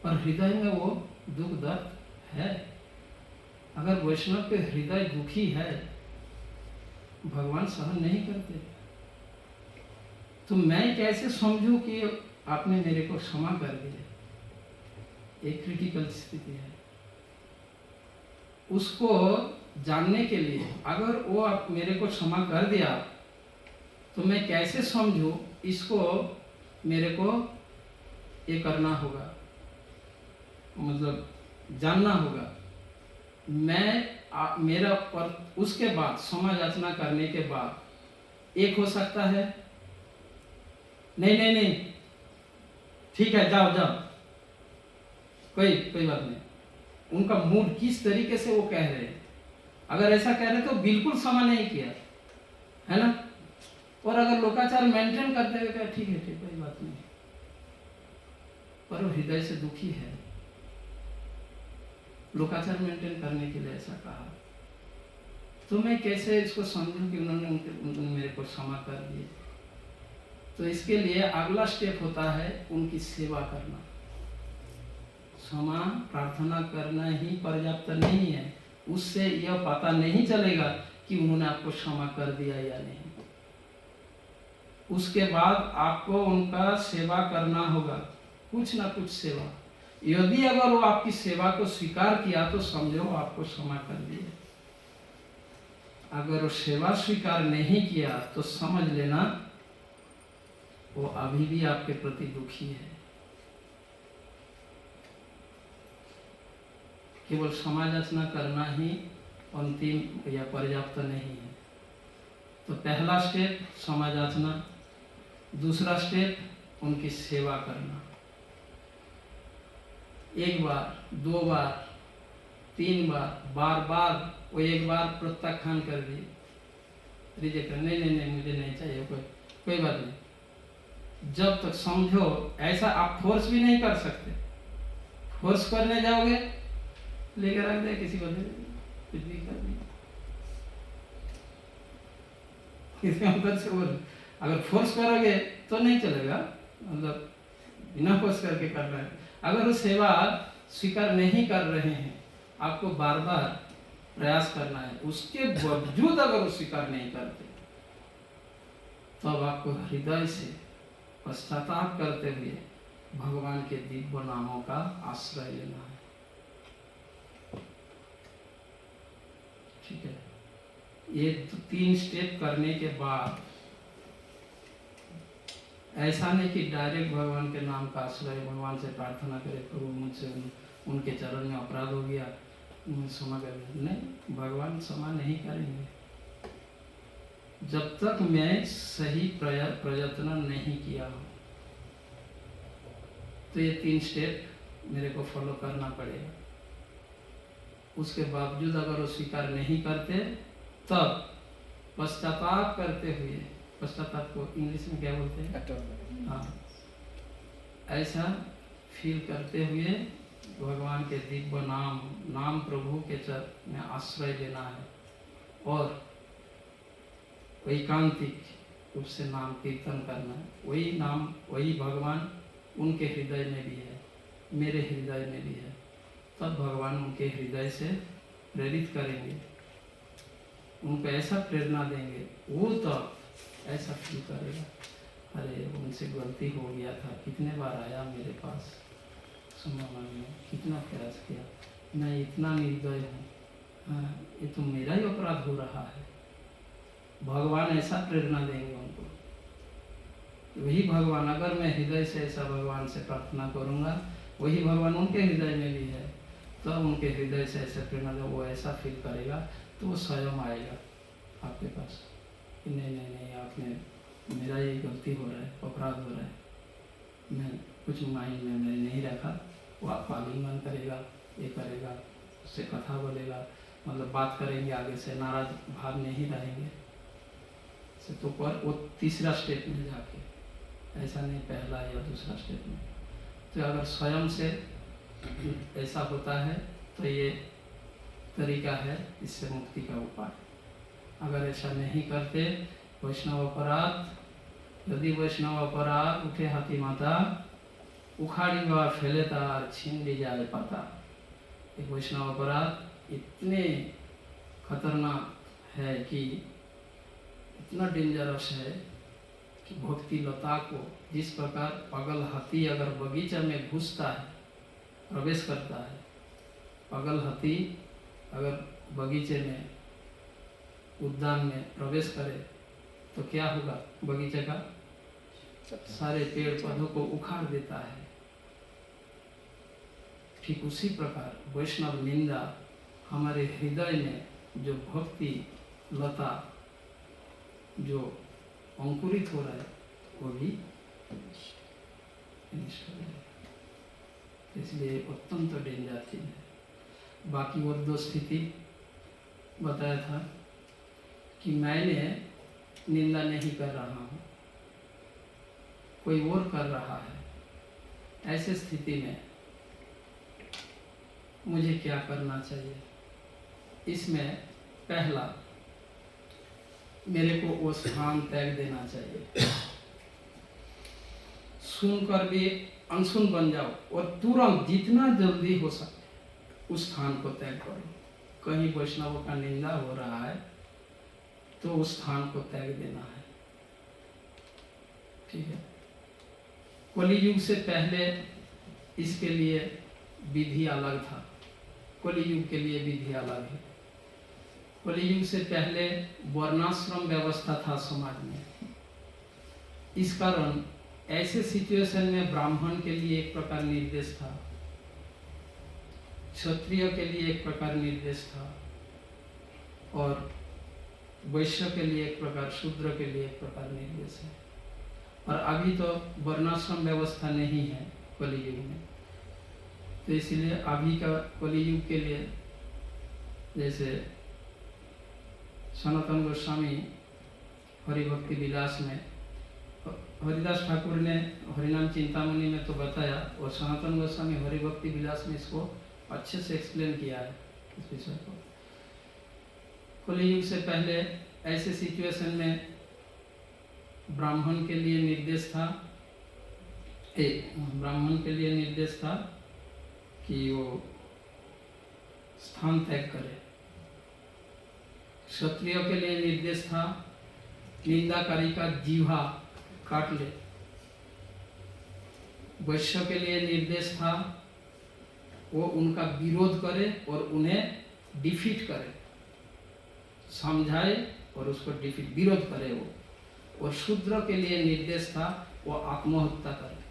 S1: पर हृदय में वो दुख दर्द है। अगर वैष्णव के हृदय दुखी है, भगवान सहन नहीं करते। तो मैं कैसे समझूं कि आपने मेरे को क्षमा कर दिया? एक क्रिटिकल स्थिति है। उसको जानने के लिए अगर वो आप मेरे को क्षमा कर दिया तो मैं कैसे समझूं, इसको मेरे को ये करना होगा, मतलब जानना होगा। मेरा पर उसके बाद क्षमा याचना करने के बाद एक हो सकता है नहीं ठीक है जाओ कोई बात नहीं। उनका मूड किस तरीके से वो कह रहे हैं, अगर ऐसा कह रहे तो बिल्कुल क्षमा नहीं किया है ना। और अगर लोकाचार मेंटेन करते हुए कहा ठीक है कोई बात नहीं, पर वो हृदय से दुखी है, लोकाचार मेंटेन करने के लिए ऐसा कहा, तो मैं कैसे इसको समझूं कि उन्होंने मेरे को क्षमा कर दिए? तो इसके लिए अगला स्टेप होता है उनकी सेवा करना। क्षमा प्रार्थना करना ही पर्याप्त नहीं है, उससे यह पता नहीं चलेगा कि उन्होंने आपको क्षमा कर दिया या नहीं। उसके बाद आपको उनका सेवा करना होगा, कुछ ना कुछ सेवा। यदि अगर वो आपकी सेवा को स्वीकार किया तो समझो आपको क्षमा कर दिया। अगर वो सेवा स्वीकार नहीं किया तो समझ लेना वो अभी भी आपके प्रति दुखी है। केवल क्षमा याचना करना ही अंतिम या पर्याप्त नहीं है। तो पहला स्टेप क्षमा याचना, दूसरा स्टेप उनकी सेवा करना। एक बार, दो बार, तीन बार, बार बार वो एक बार प्रत्याख्यान कर दिए, रिजेक्ट, नहीं मुझे नहीं चाहिए, कोई बात नहीं। जब तक समझो, ऐसा आप फोर्स भी नहीं कर सकते। फोर्स करने जाओगे लेकर रख दे, किसी को दे कुछ भी कर दिया, इसके अंदर से बोल। अगर फोर्स करोगे तो नहीं चलेगा, मतलब बिना फोर्स करके करना है। अगर वो सेवा स्वीकार नहीं कर रहे हैं, आपको बार बार प्रयास करना है, उसके बावजूद अगर वो स्वीकार नहीं करते तो अब आपको हृदय से पश्चाताप करते हुए भगवान के दिव्य नामों का आश्रय लेना है। ठीक है, ये तो 3 स्टेप करने के बाद ऐसा नहीं कि डायरेक्ट भगवान के नाम का आश्रय, भगवान से प्रार्थना करे प्रभु मुझसे उनके चरण में अपराध हो गया, क्षमा कर। नहीं, भगवान क्षमा नहीं करेंगे जब तक मैं सही प्रयत्न नहीं किया हूं। तो ये 3 स्टेप मेरे को फॉलो करना पड़ेगा। उसके बावजूद अगर वो स्वीकार नहीं करते तब पश्चाताप करते हुए, पश्चाताप को इंग्लिश में क्या बोलते हैं, हाँ, ऐसा फील करते हुए भगवान के दिव्य नाम प्रभु के चरण में आश्रय लेना है। और एकांतिक रूप से नाम कीर्तन करना है। वही नाम, वही भगवान उनके हृदय में भी है, मेरे हृदय में भी है। तब भगवान उनके हृदय से प्रेरित करेंगे, उनको ऐसा प्रेरणा देंगे, वो तो ऐसा फील करेगा, अरे उनसे गलती हो गया था, कितने बार आया मेरे पास, सुमन में कितना प्रयास किया, मैं इतना निर्दय हूँ, हाँ, ये तो मेरा ही अपराध हो रहा है। भगवान ऐसा प्रेरणा देंगे उनको। वही भगवान, अगर मैं हृदय से ऐसा भगवान से प्रार्थना करूँगा, वही भगवान उनके हृदय में भी है, तो उनके हृदय से ऐसा प्रेरणा दे, वो ऐसा फील करेगा, तो वो स्वयं आएगा आपके पास कि नहीं नहीं नहीं, आपने, मेरा ये गलती हो रहा है, अपराध हो रहा है, मैं कुछ माइंड में मैंने नहीं रखा। वो आपको आलिंगन करेगा, ये करेगा, उससे कथा बोलेगा, मतलब बात करेंगे, आगे से नाराज भाव में ही रहेंगे से, तो पर वो तीसरा स्टेप में जाके, ऐसा नहीं पहला या दूसरा स्टेप में। तो अगर स्वयं से ऐसा होता है तो ये तरीका है इससे मुक्ति का उपाय। अगर ऐसा नहीं करते, वैष्णव अपराध, यदि वैष्णव अपराध उठे हाथी माता, उखाड़ी बा फैले तार, छीन ली जाए पता। एक वैष्णव अपराध इतने खतरनाक है कि इतना डेंजरस है कि भक्ति लता को, जिस प्रकार पागल हाथी अगर बगीचा में घुसता है, प्रवेश करता है, पागल हाथी अगर बगीचे में, उद्यान में प्रवेश करे तो क्या होगा, बगीचे का सारे पेड़ पौधों को उखाड़ देता है। ठीक उसी प्रकार वैष्णव निंदा हमारे हृदय में जो भक्ति लता जो अंकुरित हो रहा है, वो भी नष्ट हो जाएगा। इसलिए अत्यंत डेंजर चीज है। बाकी वो दो स्थिति बताया था कि मैंने निंदा नहीं कर रहा हूँ, कोई और कर रहा है, ऐसे स्थिति में मुझे क्या करना चाहिए। इसमें पहला, मेरे को वो स्थान त्याग देना चाहिए। सुनकर भी अनसुन बन जाओ और तुरंत जितना जल्दी हो सके उस स्थान को त्याग करो। कहीं वैष्णवों का निंदा हो रहा है तो उस स्थान को त्याग देना है, ठीक है। कलियुग से पहले इसके लिए विधि अलग था, कलियुग के लिए विधि अलग है। कलियुग से पहले वर्णाश्रम व्यवस्था था समाज में। इस कारण ऐसे सिचुएशन में ब्राह्मण के लिए एक प्रकार निर्देश था, क्षत्रिय के लिए एक प्रकार निर्देश था, और वैश्य के लिए एक प्रकार, शूद्र के लिए एक प्रकार निर्देश है। और अभी तो वर्णाश्रम व्यवस्था नहीं है कलियुग में, तो इसलिए अभी का कलियुग के लिए, जैसे सनातन गोस्वामी हरिभक्ति विलास में, हरिदास ठाकुर ने हरिनाम चिंतामणि में तो बताया, और सनातन गोस्वामी हरिभक्ति विलास में इसको अच्छे से एक्सप्लेन किया है इस विषय को। कलियुग से पहले ऐसे सिचुएशन में ब्राह्मण के लिए निर्देश था, ब्राह्मण के लिए निर्देश था कि वो स्थान त्याग करे। क्षत्रिय के लिए निर्देश था निंदाकारी का जीवा काट ले। वैश्य के लिए निर्देश था वो उनका विरोध करे और उन्हें डिफीट करे, समझाए और उसको डिफीट, विरोध करे वो। और शूद्र के लिए निर्देश था वो आत्महत्या करे।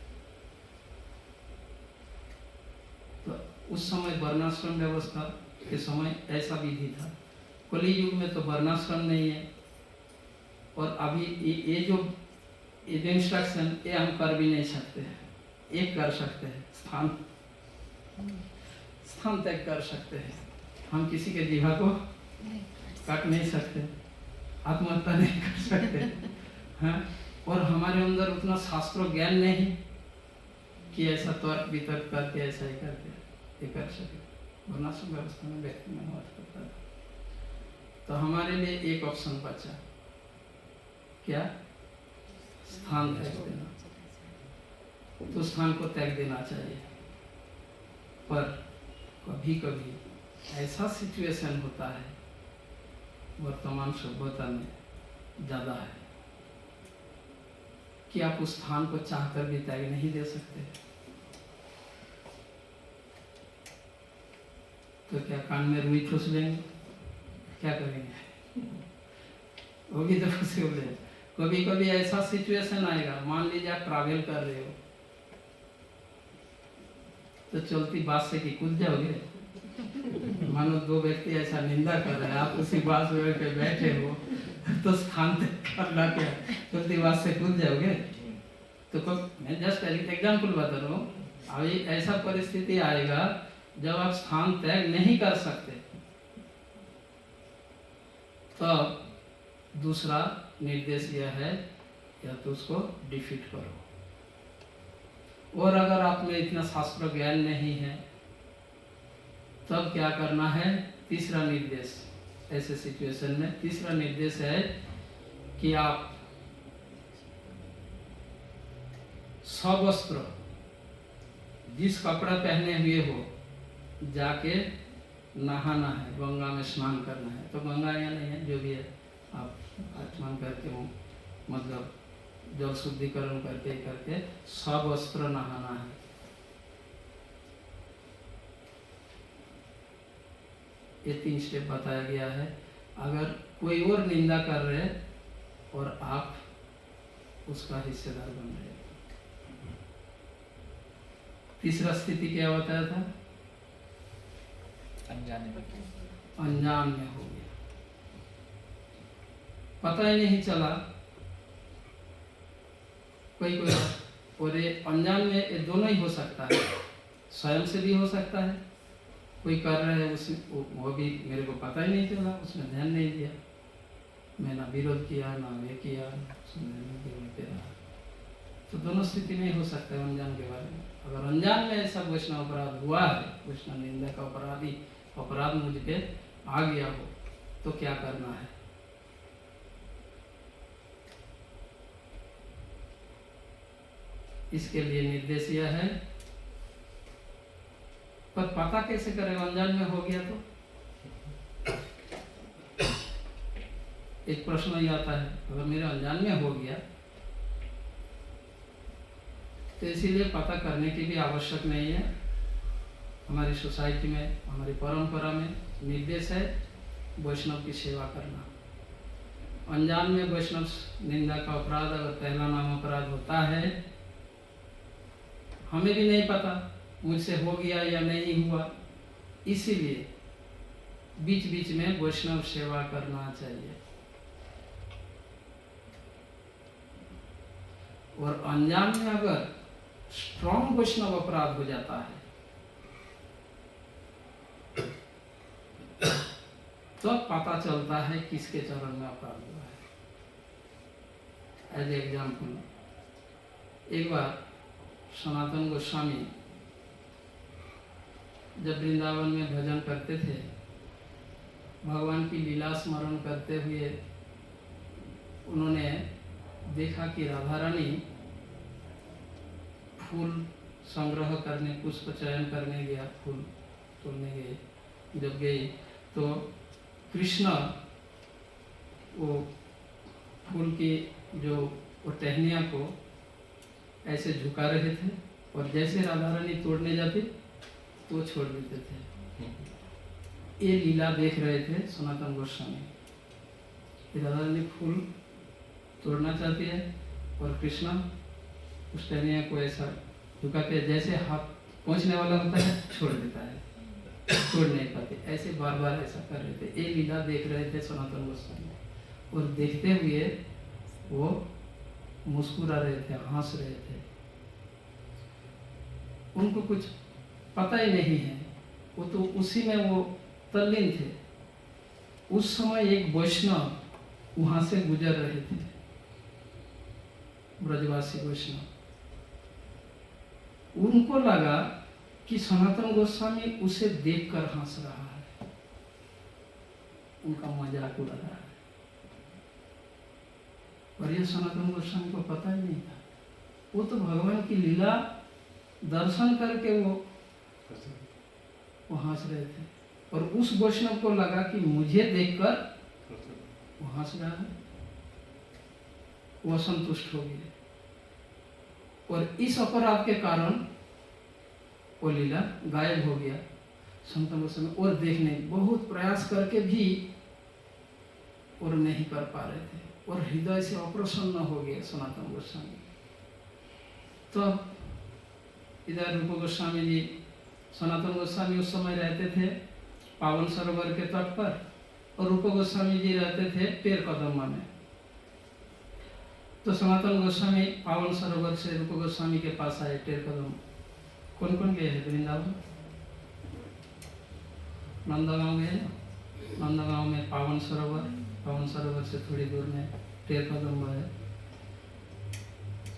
S1: तो उस समय वर्णाश्रम व्यवस्था के समय ऐसा विधि था। कलियुग में तो वर्णाश्रम नहीं है, और अभी ये जो इंस्ट्रक्शन ये हम कर भी नहीं सकते हैं। एक कर सकते हैं, स्थान तक कर सकते हैं। हम किसी के जीवा को काट नहीं सकते, आत्महत्या नहीं कर सकते हैं। और हमारे अंदर उतना शास्त्र ज्ञान नहीं कि ऐसा तर्क वितर्क करके ऐसा ही करके ये कर सके। वर्णाश्रम व्यवस्था में व्यक्ति में मत करता है। तो हमारे लिए एक ऑप्शन बचा, क्या? स्थान त्याग देना, तो स्थान को त्याग देना चाहिए। पर कभी कभी ऐसा सिचुएशन होता है वर्तमान सभ्यता में ज़्यादा है कि आप उस स्थान को चाहकर भी त्याग नहीं दे सकते। तो क्या कान में रुई ठूस लेंगे, क्या करेंगे? वो भी तो पॉसिबल है। कभी कभी ऐसा सिचुएशन आएगा, मान लीजिए आप ट्रैवल कर रहे हो तो चलती बस से कि कूद जाओगे? मानो दो व्यक्ति ऐसा निंदा कर रहे हैं, आप उसी बस में पे बैठे हो तो स्थान तक करना क्या, चलती बस से कूद जाओगे? तो मैं जस्ट एग्जाम्पल बता रहा हूँ। अभी ऐसा परिस्थिति आएगा जब आप स्थान त्याग नहीं कर सकते, तो दूसरा निर्देश यह है या तो उसको डिफीट करो। और अगर आप में इतना शास्त्र ज्ञान नहीं है तब क्या करना है? तीसरा निर्देश ऐसे सिचुएशन में, तीसरा निर्देश है कि आप सवस्त्र जिस कपड़ा पहने हुए हो जाके नहाना है, गंगा में स्नान करना है। तो गंगा या नहीं है, जो भी है आप स्नान करके हो, मतलब जल शुद्धिकरण करके करके सवस्त्र नहाना है। ये 3 स्टेप बताया गया है। अगर कोई और निंदा कर रहे और आप उसका हिस्सेदार बन रहे। तीसरा स्थिति क्या बताया था? अनजान में हो गया, पता ही नहीं चला। कोई और ये अनजान में ये दोनों ही हो सकता है, स्वयं से भी हो सकता है। कोई कर रहे हैं उसमें वो भी मेरे को पता ही नहीं चला, उसने ध्यान नहीं दिया, मैं ना विरोध किया ना वे किया, तो दोनों स्थिति में हो सकता है अनजान के बारे में। अगर अनजान में ऐसा वैष्णव अपराध हुआ है, वैष्णव निंदा का अपराध मुझ पे आ गया हो, तो क्या करना है? इसके लिए निर्देश यह है, पर पता कैसे करें अनजान में हो गया? तो एक प्रश्न ही आता है, अगर मेरे अनजान में हो गया तो इसीलिए पता करने की भी आवश्यक नहीं है। हमारी सोसाइटी में, हमारी परंपरा में निर्देश है वैष्णव की सेवा करना। अनजान में वैष्णव निंदा का अपराध अगर पहला नाम अपराध होता है, हमें भी नहीं पता मुझसे हो गया या नहीं हुआ, इसीलिए बीच बीच में वैष्णव सेवा करना चाहिए। और अनजान में अगर स्ट्रॉन्ग वैष्णव अपराध हो जाता है तो पता चलता है किसके चरण में अपराध हुआ है। एज एग्जाम्पल, एक बार सनातन गोस्वामी जब वृंदावन में भजन करते थे, भगवान की लीला स्मरण करते हुए उन्होंने देखा कि राधा रानी फूल संग्रह करने, पुष्प चयन करने गया, फूल तोड़ने गए। जब गई तो कृष्ण वो फूल की जो वो टहनिया को ऐसे झुका रहे थे, और जैसे राधा रानी तोड़ने जाती तो छोड़ देते थे। ये लीला देख रहे थे सनातन गोस्वामी। राधा रानी फूल तोड़ना चाहती है और कृष्ण उस टहनिया को ऐसा झुकाते, जैसे हाथ पहुंचने वाला होता है छोड़ देता है, छोड़ नहीं पाते। ऐसे बार बार ऐसा कर रहे थे। ये लीला देख रहे थे सनातन गोस्वामी, और देखते हुए वो मुस्कुरा रहे थे, हंस रहे थे। उनको कुछ पता ही नहीं है, वो तो उसी में वो तल्लीन थे। उस समय एक वैष्णव वहां से गुजर रहे थे, ब्रजवासी वैष्णव। उनको लगा कि सनातन गोस्वामी उसे देखकर हंस रहा है, उनका मजाक उड़ा रहा है। और ये सनातन गोस्वामी को पता ही नहीं था। वो तो भगवान की लीला दर्शन करके वो हंस रहे थे, और उस वैष्णव को लगा कि मुझे देखकर वो हंस रहा है, वो संतुष्ट हो गए। और इस अपराध के कारण वो लीला गायब हो गया। सनातन गोस्वामी और देखने बहुत प्रयास करके भी और नहीं कर पा रहे थे, और हृदय से अप्रसन्न हो गए सनातन गोस्वामी। तो इधर रूप गोस्वामी जी, सनातन गोस्वामी उस समय रहते थे पावन सरोवर के तट पर, और रूप गोस्वामी जी रहते थे पेड़ कदम्बा में। तो सनातन गोस्वामी पावन सरोवर से रूप गोस्वामी के पास आए पेड़ कदम। कौन कौन गए हैं वृंदावन? नंदगांव गए। नंदगांव में पावन सरोवर से थोड़ी दूर में पेड़ कदम्बा है,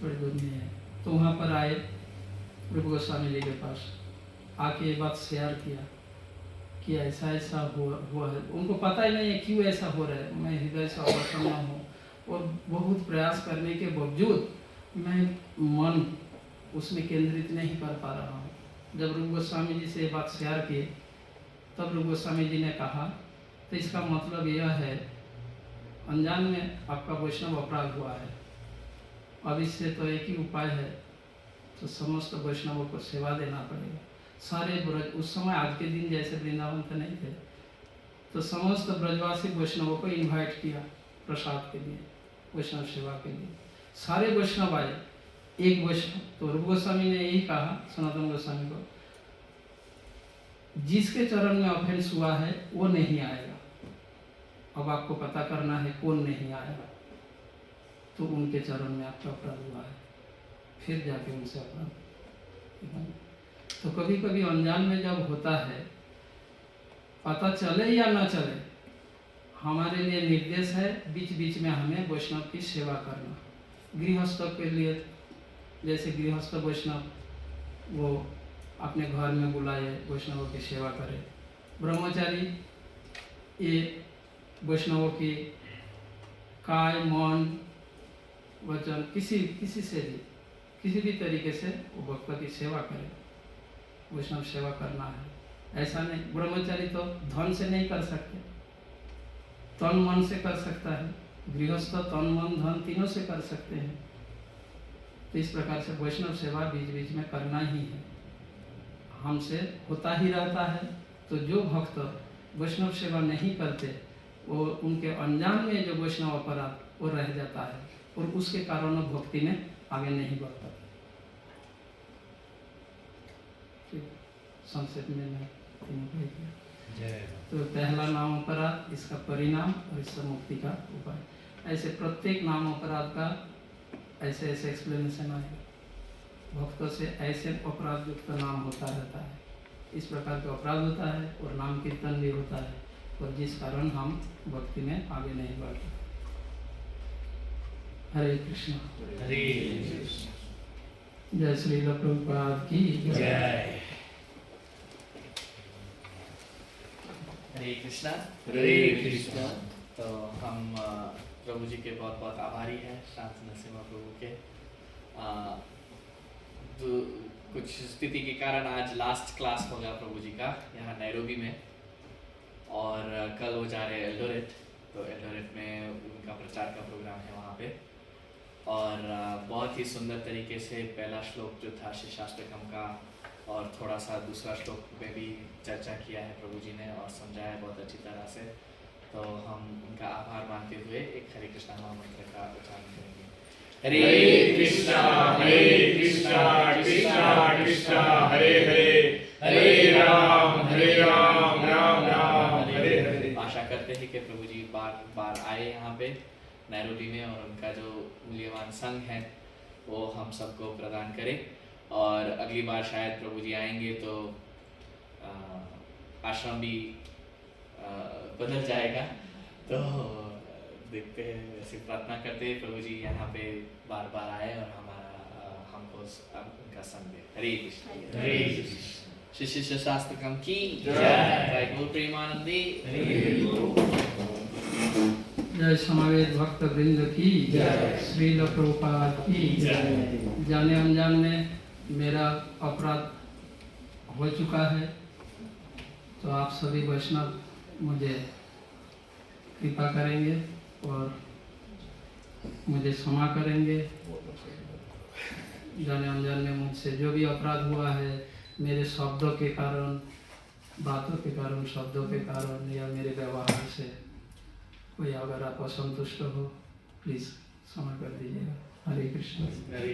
S1: थोड़ी दूर में है। तो वहाँ पर आए रूप गोस्वामी जी के पास, आके ये बात शेयर किया कि ऐसा ऐसा हुआ है। उनको पता ही नहीं है क्यों ऐसा हो रहा है। मैं हृदय से अप्रसन्न हूँ, और बहुत प्रयास करने के बावजूद मैं मन उसमें केंद्रित नहीं कर पा रहा हूँ। जब रूप गोस्वामी जी से ये बात शेयर किए, तब रूप गोस्वामी जी ने कहा, तो इसका मतलब यह है अनजान में आपका वैष्णव अपराध हुआ है। अब इससे तो एक ही उपाय है, तो समस्त वैष्णवों को सेवा देना पड़ेगा। सारे ब्रज, उस समय आज के दिन जैसे वृंदावन तो नहीं थे, तो समस्त ब्रजवासी वैष्णवों को इनवाइट किया प्रसाद के लिए, वैष्णव सेवा के लिए। सारे वैष्णव आए। एक वैष्णव, तो रूप गोस्वामी ने यही कहा सनातन गोस्वामी को, जिसके चरण में ऑफेंस हुआ है वो नहीं आएगा। अब आपको पता करना है कौन नहीं आएगा, तो उनके चरण में आपका अपराध हुआ है, फिर जाके उनसे अपराध। तो कभी कभी अनजान में जब होता है, पता चले या ना चले, हमारे लिए निर्देश है बीच बीच में हमें वैष्णव की सेवा करना। गृहस्थ के लिए, जैसे गृहस्थ वैष्णव वो अपने घर में बुलाए वैष्णवों की सेवा करे। ब्रह्मचारी ये वैष्णवों की काय मन वचन किसी से भी, किसी भी तरीके से वो भक्त की सेवा करे। वैष्णव सेवा करना है, ऐसा नहीं। ब्रह्मचारी तो धन से नहीं कर सकते, तन मन से कर सकता है। गृहस्थ तन मन धन तीनों से कर सकते हैं। तो इस प्रकार से वैष्णव सेवा बीच बीच में करना ही है, हमसे होता ही रहता है। तो जो भक्त वैष्णव सेवा नहीं करते, वो उनके अनजान में जो वैष्णव अपराध वो रह जाता है, और उसके कारण वो भक्ति में आगे नहीं बढ़ पाते। संक्षेप में मैं तीनों कह दिया। तो पहला नाम अपराध, इसका परिणाम और इसका मुक्ति का उपाय। ऐसे प्रत्येक नाम अपराध का ऐसे ऐसे एक्सप्लेनेशन आएगा। भक्तों से ऐसे अपराध युक्त नाम होता रहता है, इस प्रकार का अपराध होता है, और नाम कीर्तन भी होता है, और जिस कारण हम भक्ति में आगे नहीं बढ़ते। हरे कृष्ण।
S2: हरे कृष्ण।
S1: जय श्री प्रभुपाद की
S2: जय।
S4: हरे कृष्णा।
S2: हरे कृष्णा।
S4: तो हम प्रभु जी के बहुत बहुत आभारी हैं, शांत नरसिम्हा प्रभु के। तो कुछ स्थिति के कारण आज लास्ट क्लास होगा प्रभु जी का यहाँ नैरोबी में, और कल वो जा रहे हैं एल्डोरेट। तो एल्डोरेट में उनका प्रचार का प्रोग्राम है वहाँ पे, और बहुत ही सुंदर तरीके से पहला श्लोक जो था शिष्टाष्टकम का, और थोड़ा सा दूसरा श्लोक में भी चर्चा किया है प्रभु जी ने, और समझाया है बहुत अच्छी तरह से। तो हम उनका आभार मानते हुए एक हरे कृष्णा महामंत्र का उच्चारण करेंगे।
S3: हरे कृष्णा कृष्णा कृष्णा हरे हरे, हरे राम राम राम हरे हरे।
S4: आशा करते हैं कि प्रभु जी बार बार आए यहाँ पे नैरोबी में, और उनका जो मूल्यवान संग है वो हम सबको प्रदान करे। और अगली बार शायद प्रभु जी आएंगे तो आश्रम भी बदल जाएगा। तो देखते हैं, वैसे प्रार्थना करते हैं प्रभु जी यहाँ पे बार बार आए और हमारा हमको उनका संग दे। हरे कृष्ण।
S2: हरे कृष्ण।
S4: श्री शिष्य शास्त्रकम की
S3: जय।
S4: जय। गौर प्रेमानंदी।
S2: हरे कृष्ण।
S1: जय समावेद भक्त वृंद की जय, श्रील प्रभुपाद की जय। जाने अनजान में मेरा अपराध हो चुका है, तो आप सभी वैष्णव मुझे कृपा करेंगे और मुझे क्षमा करेंगे। जाने अनजान में मुझसे जो भी अपराध हुआ है, मेरे शब्दों के कारण, बातों के कारण, शब्दों के कारण या मेरे व्यवहार से कोई अगर आप असंतुष्ट हो, प्लीज़ क्षमा कर दीजिएगा। हरे कृष्ण।
S4: हरे